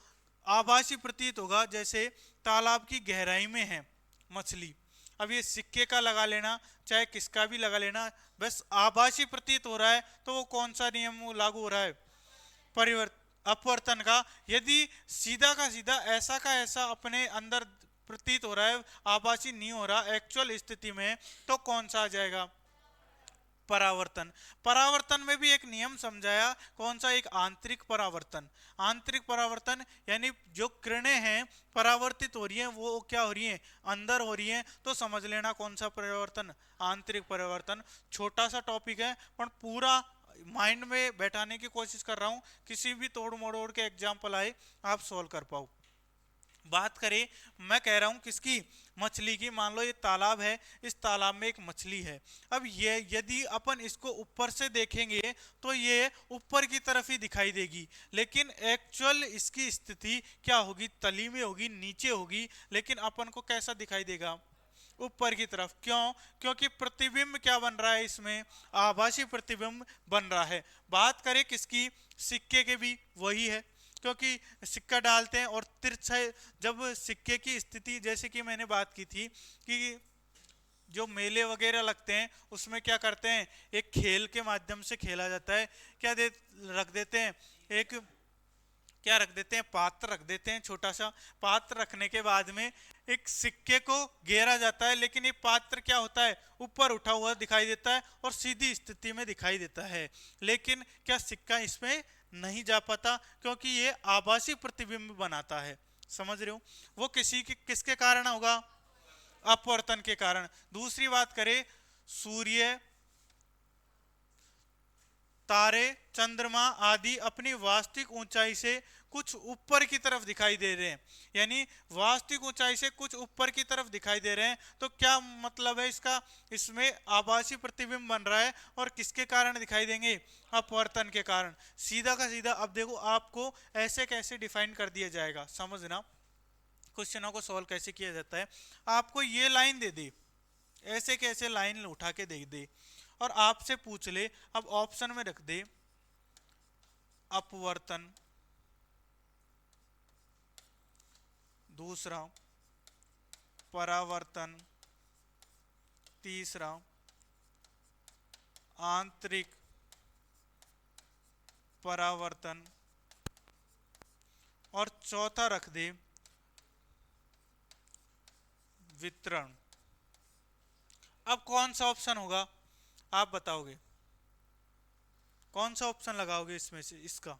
A: आभासी प्रतीत होगा जैसे तालाब की गहराई में है मछली। अब ये सिक्के का लगा लेना चाहे किसका भी लगा लेना, बस आभासी प्रतीत हो रहा है, तो वो कौन सा नियम लागू हो रहा है? अपवर्तन का। यदि सीधा का सीधा ऐसा का ऐसा अपने अंदर प्रतीत हो रहा है, आभासी नहीं हो रहा एक्चुअल स्थिति में, तो कौन सा आ जाएगा? परावर्तन। परावर्तन में भी एक नियम समझाया, कौन सा? एक आंतरिक परावर्तन। आंतरिक परावर्तन यानी जो किरणें हैं परावर्तित हो रही हैं, वो क्या हो रही हैं? अंदर हो रही हैं, तो समझ लेना कौन सा परावर्तन? आंतरिक परावर्तन। छोटा सा टॉपिक है पर पूरा माइंड में बैठाने की कोशिश कर रहा हूं, किसी भी तोड़ मरोड़ के एग्जाम्पल आए आप सोल्व कर पाओ। बात करें, मैं कह रहा हूं किसकी? मछली की। मान लो ये तालाब है, इस तालाब में एक मछली है। अब ये यदि अपन इसको ऊपर से देखेंगे तो ये ऊपर की तरफ ही दिखाई देगी, लेकिन एक्चुअल इसकी स्थिति क्या होगी? तली में होगी, नीचे होगी, लेकिन अपन को कैसा दिखाई देगा? ऊपर की तरफ। क्यों? क्योंकि प्रतिबिंब क्या बन रहा है इसमें? आभासी प्रतिबिंब बन रहा है। बात करें किसकी? सिक्के के भी वही है, क्योंकि सिक्का डालते हैं और तिरछा, जब सिक्के की स्थिति, जैसे कि मैंने बात की थी कि जो मेले वगैरह लगते हैं उसमें क्या करते हैं? एक खेल के माध्यम से खेला जाता है। क्या रख देते हैं? एक क्या रख देते हैं? पात्र रख देते हैं, छोटा सा पात्र। रखने के बाद में एक सिक्के को घेरा जाता है, लेकिन ये पात्र क्या होता है? ऊपर उठा हुआ दिखाई देता है और सीधी स्थिति में दिखाई देता है, लेकिन क्या सिक्का इसमें नहीं जा पाता? क्योंकि ये आभासी प्रतिबिंब बनाता है। समझ रहे हो? वो किसके कारण होगा? अपवर्तन के कारण। दूसरी बात करें, सूर्य, तारे, चंद्रमा आदि अपनी वास्तविक ऊंचाई से कुछ ऊपर की तरफ दिखाई दे रहे हैं, यानी वास्तविक ऊंचाई से कुछ ऊपर की तरफ दिखाई दे रहे हैं, तो क्या मतलब है इसका? इसमें आभासी प्रतिबिंब बन रहा है और किसके कारण दिखाई देंगे? अपवर्तन के कारण। सीधा का सीधा। अब देखो आपको ऐसे कैसे डिफाइन कर दिया जाएगा, समझना क्वेश्चनों को सॉल्व कैसे किया जाता है। आपको ये लाइन दे दे, ऐसे कैसे लाइन उठा के दे दे और आपसे पूछ ले, अब ऑप्शन में रख दे अपवर्तन, दूसरा परावर्तन, तीसरा आंतरिक परावर्तन और चौथा रख दे वितरण। अब कौन सा ऑप्शन होगा आप बताओगे? कौन सा ऑप्शन लगाओगे इसमें से? इसका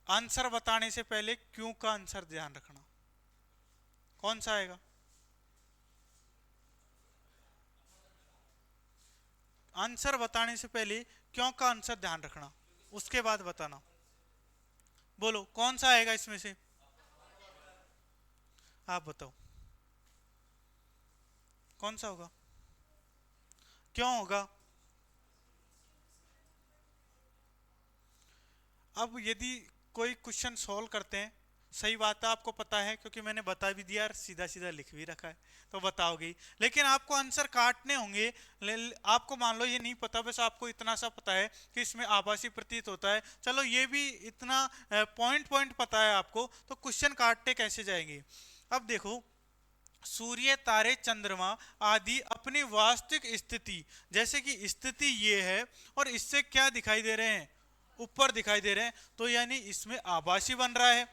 A: आंसर बताने से पहले क्यों का आंसर ध्यान रखना। कौन सा आएगा? आंसर बताने से पहले क्यों का आंसर ध्यान रखना, उसके बाद बताना। बोलो कौन सा आएगा इसमें से? आप बताओ कौन सा होगा? क्यों होगा? अब यदि कोई क्वेश्चन सॉल्व करते हैं, सही बात है, आपको पता है क्योंकि मैंने बता भी दिया और सीधा सीधा लिख भी रखा है, तो बताओगे ही। लेकिन आपको आंसर काटने होंगे। आपको मान लो ये नहीं पता, बस आपको इतना सा पता है कि इसमें आभासी प्रतीत होता है, चलो ये भी इतना पॉइंट पॉइंट पता है आपको, तो क्वेश्चन काटते कैसे जाएंगे? अब देखो, सूर्य, तारे, चंद्रमा आदि अपनी वास्तविक स्थिति, जैसे कि स्थिति ये है और इससे क्या दिखाई दे रहे हैं? ऊपर दिखाई दे रहे हैं, तो यानी इसमें आभासी बन रहा है,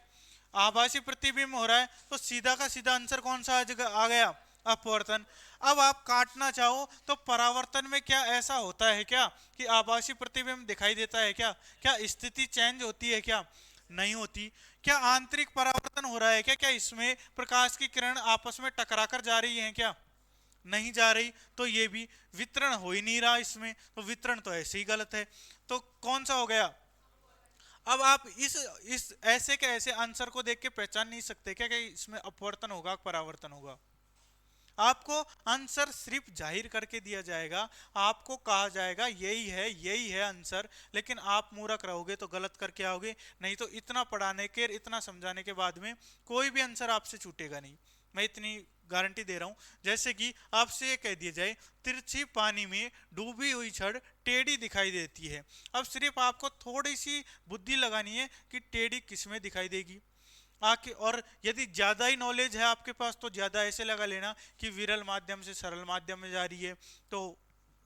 A: आभासी प्रतिबिंब हो रहा है, तो सीधा का सीधा आंसर कौन सा आ गया? अपवर्तन। अब आप काटना चाहो तो परावर्तन में क्या ऐसा होता है क्या कि आभासी प्रतिबिंब दिखाई देता है क्या? क्या स्थिति चेंज होती है क्या? नहीं होती। क्या आंतरिक परावर्तन हो रहा है क्या? क्या इसमें प्रकाश की किरण आपस में टकराकर जा रही हैं क्या? नहीं जा रही। तो ये भी वितरण हो ही नहीं रहा इसमें, तो वितरण तो ऐसे ही गलत है। तो कौन सा हो गया? अब आप इस ऐसे के ऐसे आंसर को देख के पहचान नहीं सकते क्या कि इसमें अपवर्तन होगा परावर्तन होगा? आपको आंसर सिर्फ जाहिर करके दिया जाएगा, आपको कहा जाएगा यही है आंसर, लेकिन आप मूर्ख रहोगे तो गलत करके आओगे। नहीं तो इतना पढ़ाने के, इतना समझाने के बाद में कोई भी आंसर आपसे छूटेगा नहीं, मैं इतनी गारंटी दे रहा हूं। जैसे कि आपसे ये कह दिया जाए तिरछी पानी में डूबी हुई छड़ टेढ़ी दिखाई देती है। अब सिर्फ आपको थोड़ी सी बुद्धि लगानी है कि टेढ़ी किसमें दिखाई देगी आके। और यदि ज्यादा ही नॉलेज है आपके पास तो ज्यादा ऐसे लगा लेना कि विरल माध्यम से सरल माध्यम में जा रही है। तो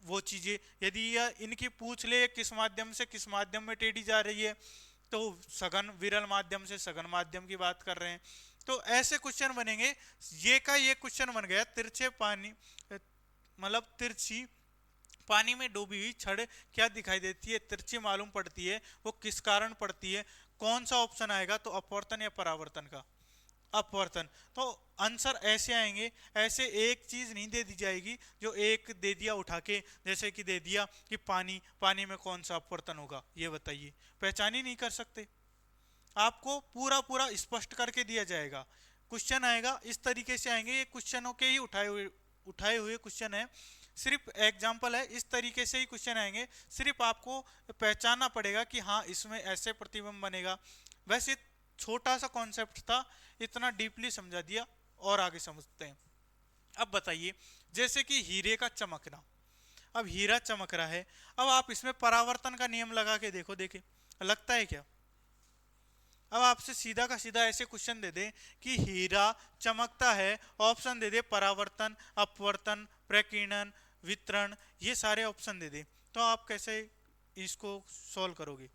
A: वो चीजें यदि यह इनकी पूछ ले किस माध्यम से किस माध्यम में टेढ़ी जा रही है, तो सघन विरल माध्यम से सघन माध्यम की बात कर रहे हैं। तो ऐसे क्वेश्चन बनेंगे। ये क्वेश्चन बन गया तिरछे पानी, मतलब तिरछी पानी में डूबी हुई छड़ क्या दिखाई देती है, तिरछी मालूम पड़ती है, वो किस कारण पड़ती है? कौन सा ऑप्शन आएगा? तो अपवर्तन या परावर्तन का? अपवर्तन। तो आंसर ऐसे आएंगे। ऐसे एक चीज नहीं दे दी जाएगी जो एक दे दिया उठा के, जैसे कि दे दिया कि पानी में कौन सा अपवर्तन होगा, ये बताइए, पहचान ही नहीं कर सकते। आपको पूरा पूरा स्पष्ट करके दिया जाएगा। क्वेश्चन आएगा इस तरीके से आएंगे, ये क्वेश्चनों के ही उठाए हुए क्वेश्चन है, सिर्फ एग्जाम्पल है, इस तरीके से ही क्वेश्चन आएंगे। सिर्फ आपको पहचानना पड़ेगा कि हाँ इसमें ऐसे प्रतिबिंब बनेगा। वैसे छोटा सा कॉन्सेप्ट था, इतना डीपली समझा दिया, और आगे समझते हैं। अब बताइए, जैसे कि हीरे का चमकना, अब हीरा चमक रहा है, अब आप इसमें परावर्तन का नियम लगा के देखो, देखे लगता है क्या? अब आपसे सीधा का सीधा ऐसे क्वेश्चन दे दे कि हीरा चमकता है, ऑप्शन दे दे परावर्तन, अपवर्तन, प्रकीर्णन, वितरण, ये सारे ऑप्शन दे दे, तो आप कैसे इसको सॉल्व करोगे?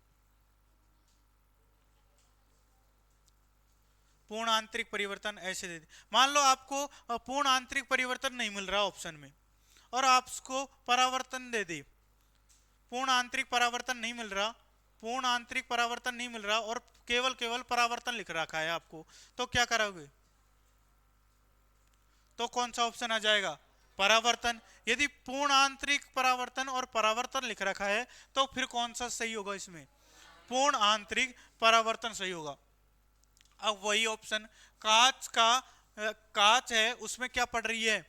A: पूर्ण आंतरिक परिवर्तन ऐसे दे दे। मान लो आपको पूर्ण आंतरिक परिवर्तन नहीं मिल रहा ऑप्शन में, और आपको परावर्तन दे दे, पूर्ण आंतरिक परावर्तन नहीं मिल रहा, पूर्ण आंतरिक परावर्तन नहीं मिल रहा, और केवल केवल परावर्तन लिख रखा है आपको, तो क्या करोगे? तो कौन सा ऑप्शन आ जाएगा? परावर्तन। यदि पूर्ण आंतरिक परावर्तन और परावर्तन लिख रखा है तो फिर कौन सा सही होगा इसमें? पूर्ण आंतरिक परावर्तन सही होगा। अब वही ऑप्शन, कांच है, उसमें क्या पड़ रही है?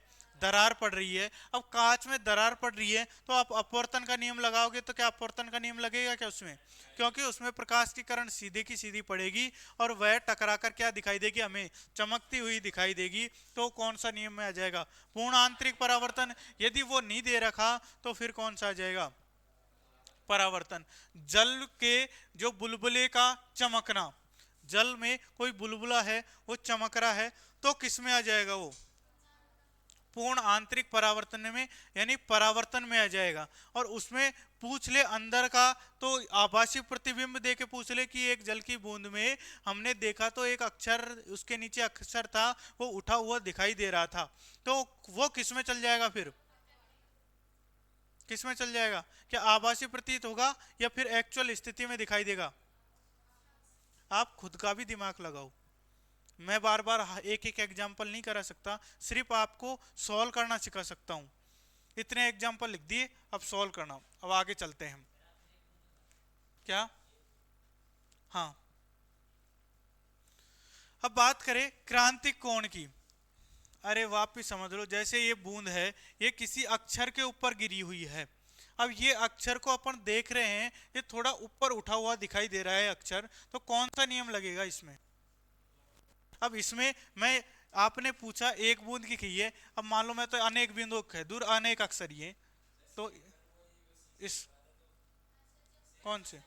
A: दरार पड़ रही है। अब कांच में दरार पड़ रही है तो आप अपवर्तन का नियम लगाओगे, तो क्या अपवर्तन का नियम लगेगा क्या उसमें? क्योंकि उसमें प्रकाश की किरण सीधे की सीधी पड़ेगी और वह टकराकर क्या दिखाई देगी? हमें चमकती हुई दिखाई देगी। तो कौन सा नियम में आ जाएगा? पूर्ण आंतरिक परावर्तन। यदि वो नहीं दे रखा तो फिर कौन सा आ जाएगा? परावर्तन। जल के जो बुलबुले का चमकना, जल में कोई बुलबुला है वो चमक रहा है, तो किस में आ जाएगा? वो पूर्ण आंतरिक परावर्तन में, यानी परावर्तन में आ जाएगा। और उसमें पूछ ले अंदर का, तो आभासी प्रतिबिंब दे के पूछ ले कि एक जल की बूंद में हमने देखा तो एक अक्षर, उसके नीचे अक्षर था, वो उठा हुआ दिखाई दे रहा था, तो वो किस में चल जाएगा? फिर किस में चल जाएगा? क्या आभासी प्रतीत होगा या फिर एक्चुअल स्थिति में दिखाई देगा? आप खुद का भी दिमाग लगाओ। मैं बार बार एक एक एग्जाम्पल नहीं करा सकता, सिर्फ आपको सॉल्व करना सिखा सकता हूं। इतने एग्जाम्पल लिख दिए, अब सॉल्व करना। अब आगे चलते हैं हम। क्या? हाँ, अब बात करें क्रांतिक कोण की। अरे वापिस समझ लो, जैसे ये बूंद है, ये किसी अक्षर के ऊपर गिरी हुई है। अब ये अक्षर को अपन देख रहे हैं, ये थोड़ा ऊपर उठा हुआ दिखाई दे रहा है अक्षर, तो कौन सा नियम लगेगा इसमें? अब इसमें मैं, आपने पूछा एक बूंद की कही है, अब मान लो मैं तो अनेक बिंदु कह दूर अनेक अक्षर ये, तो इस कौन से?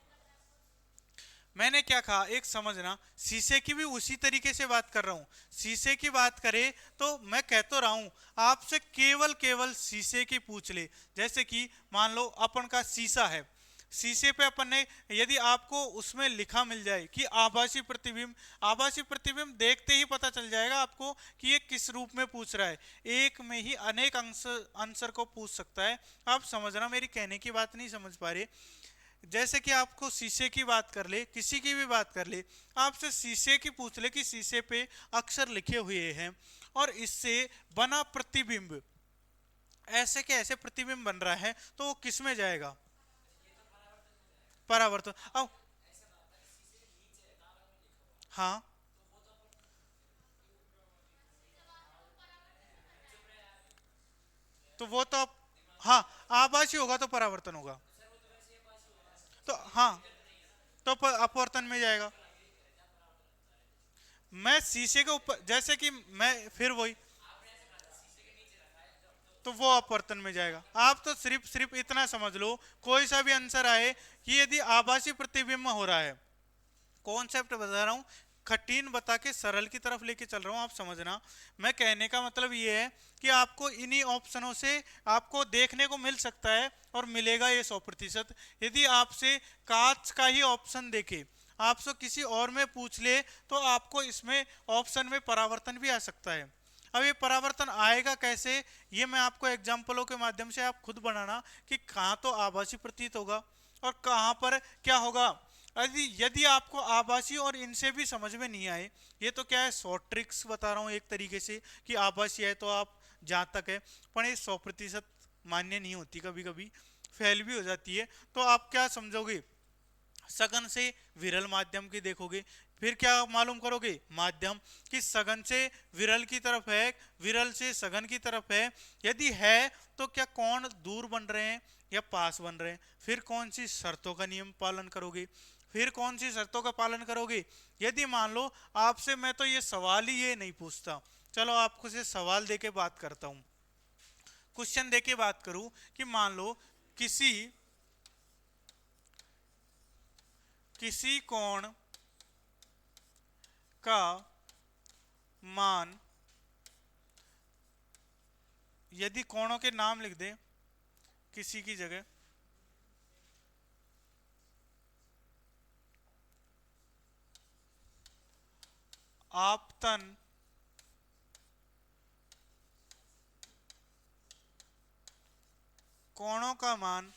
A: मैंने क्या कहा, एक समझना, शीशे की भी उसी तरीके से बात कर रहा हूं। शीशे की बात करें तो मैं कह तो रहा हूं आपसे, केवल केवल शीशे की पूछ ले। जैसे कि मान लो अपन का शीशा है, शीशे पे अपन ने, यदि आपको उसमें लिखा मिल जाए कि आभासी प्रतिबिंब, आभासी प्रतिबिंब देखते ही पता चल जाएगा आपको कि ये किस रूप में पूछ रहा है। एक में ही अनेक आंसर को पूछ सकता है। आप समझना, मेरी कहने की बात नहीं समझ पा रहे। जैसे कि आपको शीशे की बात कर ले, किसी की भी बात कर ले, आपसे शीशे की पूछ ले कि शीशे पे अक्षर लिखे हुए हैं और इससे बना प्रतिबिंब ऐसे के ऐसे प्रतिबिंब बन रहा है, तो वो किस में जाएगा? परावर्तन। अब हाँ, तो वो तो हाँ, आभासी होगा तो परावर्तन होगा। तो हाँ, तो अपवर्तन में जाएगा। मैं शीशे के ऊपर, जैसे कि मैं फिर वही, तो वो अपवर्तन में जाएगा। आप तो सिर्फ सिर्फ इतना समझ लो, कोई सा भी आंसर आए कि यदि आभासी प्रतिबिंब हो रहा है, कॉन्सेप्ट बता रहा हूं, कठिन बता के सरल की तरफ लेके चल रहा हूं, आप समझना। मैं कहने का मतलब ये है कि आपको इन्हीं ऑप्शनों से आपको देखने को मिल सकता है और मिलेगा ये 100%। यदि आपसे कांच का ही ऑप्शन देखे, आपसे किसी और में पूछ ले, तो आपको इसमें ऑप्शन में परावर्तन भी आ सकता है। अब ये परावर्तन आएगा कैसे, ये मैं आपको एग्जाम्पलों के माध्यम से आप खुद बनाना कि कहाँ तो आभासी प्रतीत होगा और कहाँ पर क्या होगा। यदि यदि आपको आभासी और इनसे भी समझ में नहीं आए, ये तो क्या है, शॉर्ट ट्रिक्स बता रहा हूँ एक तरीके से कि आभासी है तो आप जहाँ तक है, पर ये 100% मान्य नहीं होती, कभी कभी फेल भी हो जाती है। तो आप क्या समझोगे, सघन से विरल माध्यम की देखोगे, फिर क्या मालूम करोगे माध्यम कि सघन से विरल की तरफ है, विरल से सघन की तरफ है। यदि है तो क्या कोण दूर बन रहे हैं या पास बन रहे हैं, फिर कौन सी शर्तों का नियम पालन करोगे, फिर कौन सी शर्तों का पालन करोगे। यदि मान लो आपसे मैं तो ये सवाल ही ये नहीं पूछता, चलो आपको से सवाल देके बात करता हूं, क्वेश्चन देके बात करूं कि मान लो किसी किसी कोण का मान, यदि कोणों के नाम लिख दे किसी की जगह, आपतन कोणों का मान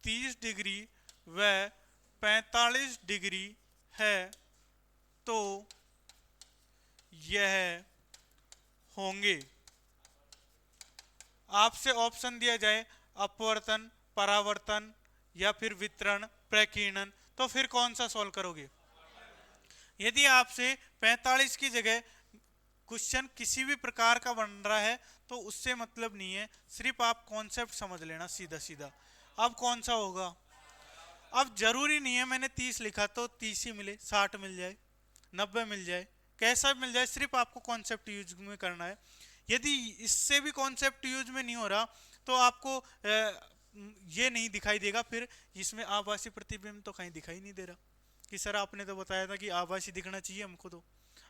A: 30 डिग्री व 45 डिग्री है, तो यह होंगे। आपसे ऑप्शन दिया जाए अपवर्तन, परावर्तन या फिर वितरण, प्रकीर्णन, तो फिर कौन सा सॉल्व करोगे। यदि आपसे 45 की जगह क्वेश्चन किसी भी प्रकार का बन रहा है तो उससे मतलब नहीं है, सिर्फ आप कॉन्सेप्ट समझ लेना सीधा सीधा। अब कौन सा होगा, अब जरूरी नहीं है मैंने 30 लिखा तो 30 ही मिले, 60 मिल जाए, 90 मिल जाए, कैसा भी मिल जाए, सिर्फ आपको कॉन्सेप्ट यूज में करना है। यदि इससे भी कॉन्सेप्ट यूज में नहीं हो रहा तो आपको ये नहीं दिखाई देगा, फिर इसमें आभासी प्रतिबिंब तो कहीं दिखाई नहीं दे रहा कि सर आपने तो बताया था कि आभासी दिखना चाहिए हमको, तो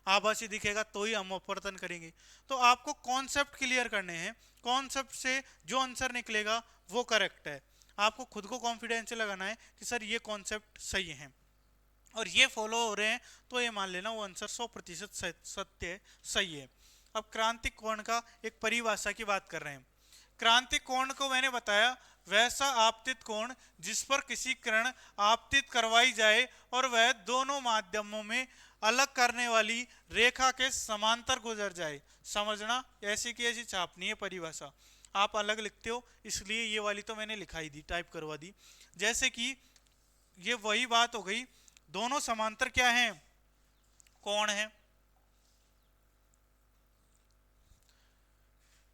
A: आभासी दिखेगा तो ही हम अपवर्तन करेंगे। तो आपको कॉन्सेप्ट क्लियर करने हैं, कॉन्सेप्ट से जो आंसर निकलेगा वो करेक्ट है। आपको खुद को कॉन्फिडेंस लगाना है कि सर ये कॉन्सेप्ट सही है और ये फॉलो हो रहे हैं, तो ये मान लेना वो आंसर 100% सत्य है, सही है। अब क्रांतिक कोण का एक परिभाषा की बात कर रहे हैं। क्रांतिक कोण को मैंने बताया वैसा आपतित कोण जिस पर किसी किरण आपतित करवाई जाए और वह दोनों माध्यमों में अलग करने वाली रेखा के समांतर गुजर जाए। समझना, ऐसी की ऐसी छापनी है परिभाषा, आप अलग लिखते हो इसलिए ये वाली तो मैंने लिखाई दी, टाइप करवा दी। जैसे कि ये वही बात हो गई, दोनों समांतर क्या हैं, कोण है।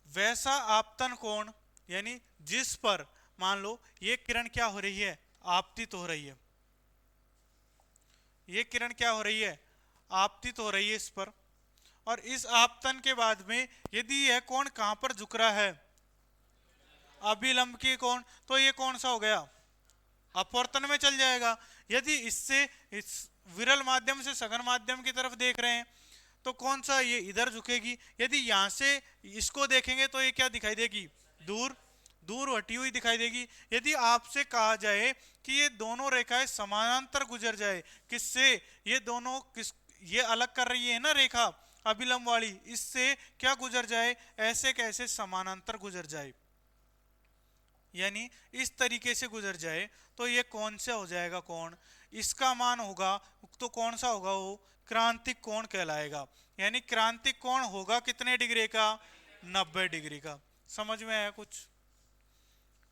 A: वैसा आपतन कोण यानी जिस पर मान लो ये किरण क्या हो रही है, आपतित हो रही है, ये किरण क्या हो रही है, आपतित हो रही है इस पर, और इस आपतन के बाद में यदि यह कोण कहां पर झुक रहा है, अभिलंब की कोण, तो ये कौन सा हो गया, अपवर्तन में चल जाएगा। यदि इससे इस विरल माध्यम से सघन माध्यम की तरफ देख रहे हैं तो कौन सा, ये इधर झुकेगी। यदि यहां से इसको देखेंगे तो ये क्या दिखाई देगी, दूर दूर हटी हुई दिखाई देगी। यदि आपसे कहा जाए कि ये दोनों रेखाएं समानांतर गुजर जाए, किससे, ये दोनों किस, ये अलग कर रही है ना रेखा अभिलंब वाली, इससे क्या गुजर जाए, ऐसे कैसे समानांतर गुजर जाए। यानी इस तरीके से गुजर जाए तो ये कौन सा हो जाएगा कोण, इसका मान होगा तो कौन सा होगा वो क्रांतिक कोण कहलाएगा। यानी क्रांतिक कोण होगा कितने डिग्री का, 90 डिग्री का। समझ में आया कुछ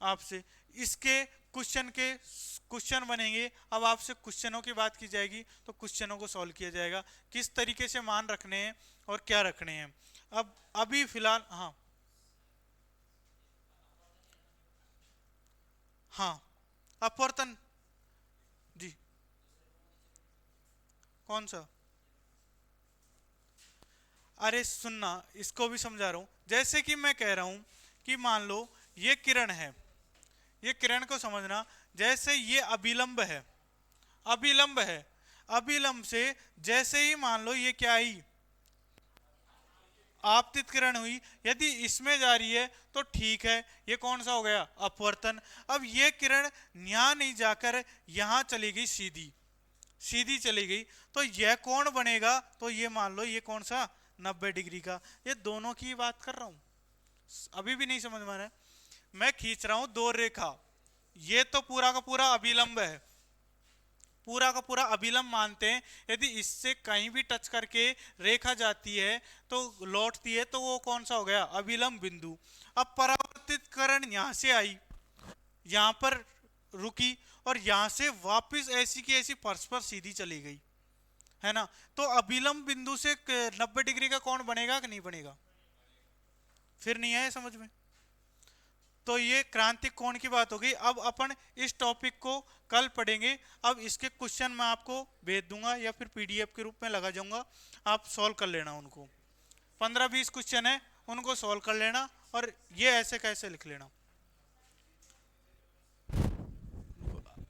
A: आपसे? इसके क्वेश्चन बनेंगे। अब आपसे क्वेश्चनों की बात की जाएगी तो क्वेश्चनों को सॉल्व किया जाएगा किस तरीके से मान रखने हैं और क्या रखने हैं। अब अभी फिलहाल हाँ हाँ अपवर्तन जी, कौन सा? अरे सुनना, इसको भी समझा रहा हूं। जैसे कि मैं कह रहा हूं कि मान लो ये किरण है, ये किरण को समझना, जैसे ये अभिलंब है, अभिलंब है, अभिलंब से जैसे ही मान लो ये क्या आई, आपतित किरण हुई, यदि इसमें जा रही है तो ठीक है, ये कौन सा हो गया, अपवर्तन। अब ये किरण यहां नहीं जाकर यहां चली गई, सीधी सीधी चली गई, तो यह कोण बनेगा, तो ये मान लो ये कौन सा, 90 डिग्री का। ये दोनों की बात कर रहा हूं, अभी भी नहीं समझ में आ रहा है? मैं खींच रहा हूं दो रेखा, ये तो पूरा का पूरा अभिलंब है, पूरा का पूरा अभिलंब मानते हैं। यदि इससे कहीं भी टच करके रेखा जाती है तो लौटती है, तो वो कौन सा हो गया, अभिलंब बिंदु। अब परावर्तित किरण यहां से आई, यहां पर रुकी और यहां से वापस ऐसी की ऐसी परस्पर सीधी चली गई, है ना? तो अभिलंब बिंदु से 90 डिग्री का कोण बनेगा कि नहीं बनेगा? फिर नहीं आया समझ में? तो ये क्रांतिक कोण की बात हो गई। अब अपन इस टॉपिक को कल पढ़ेंगे। अब इसके क्वेश्चन मैं आपको भेज दूंगा या फिर पीडीएफ के रूप में लगा जाऊंगा, आप सॉल्व कर लेना उनको। 15-20 क्वेश्चन है, उनको सॉल्व कर लेना और ये ऐसे कैसे लिख लेना।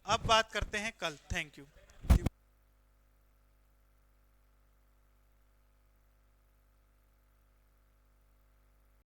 A: अब बात करते हैं कल। Thank you.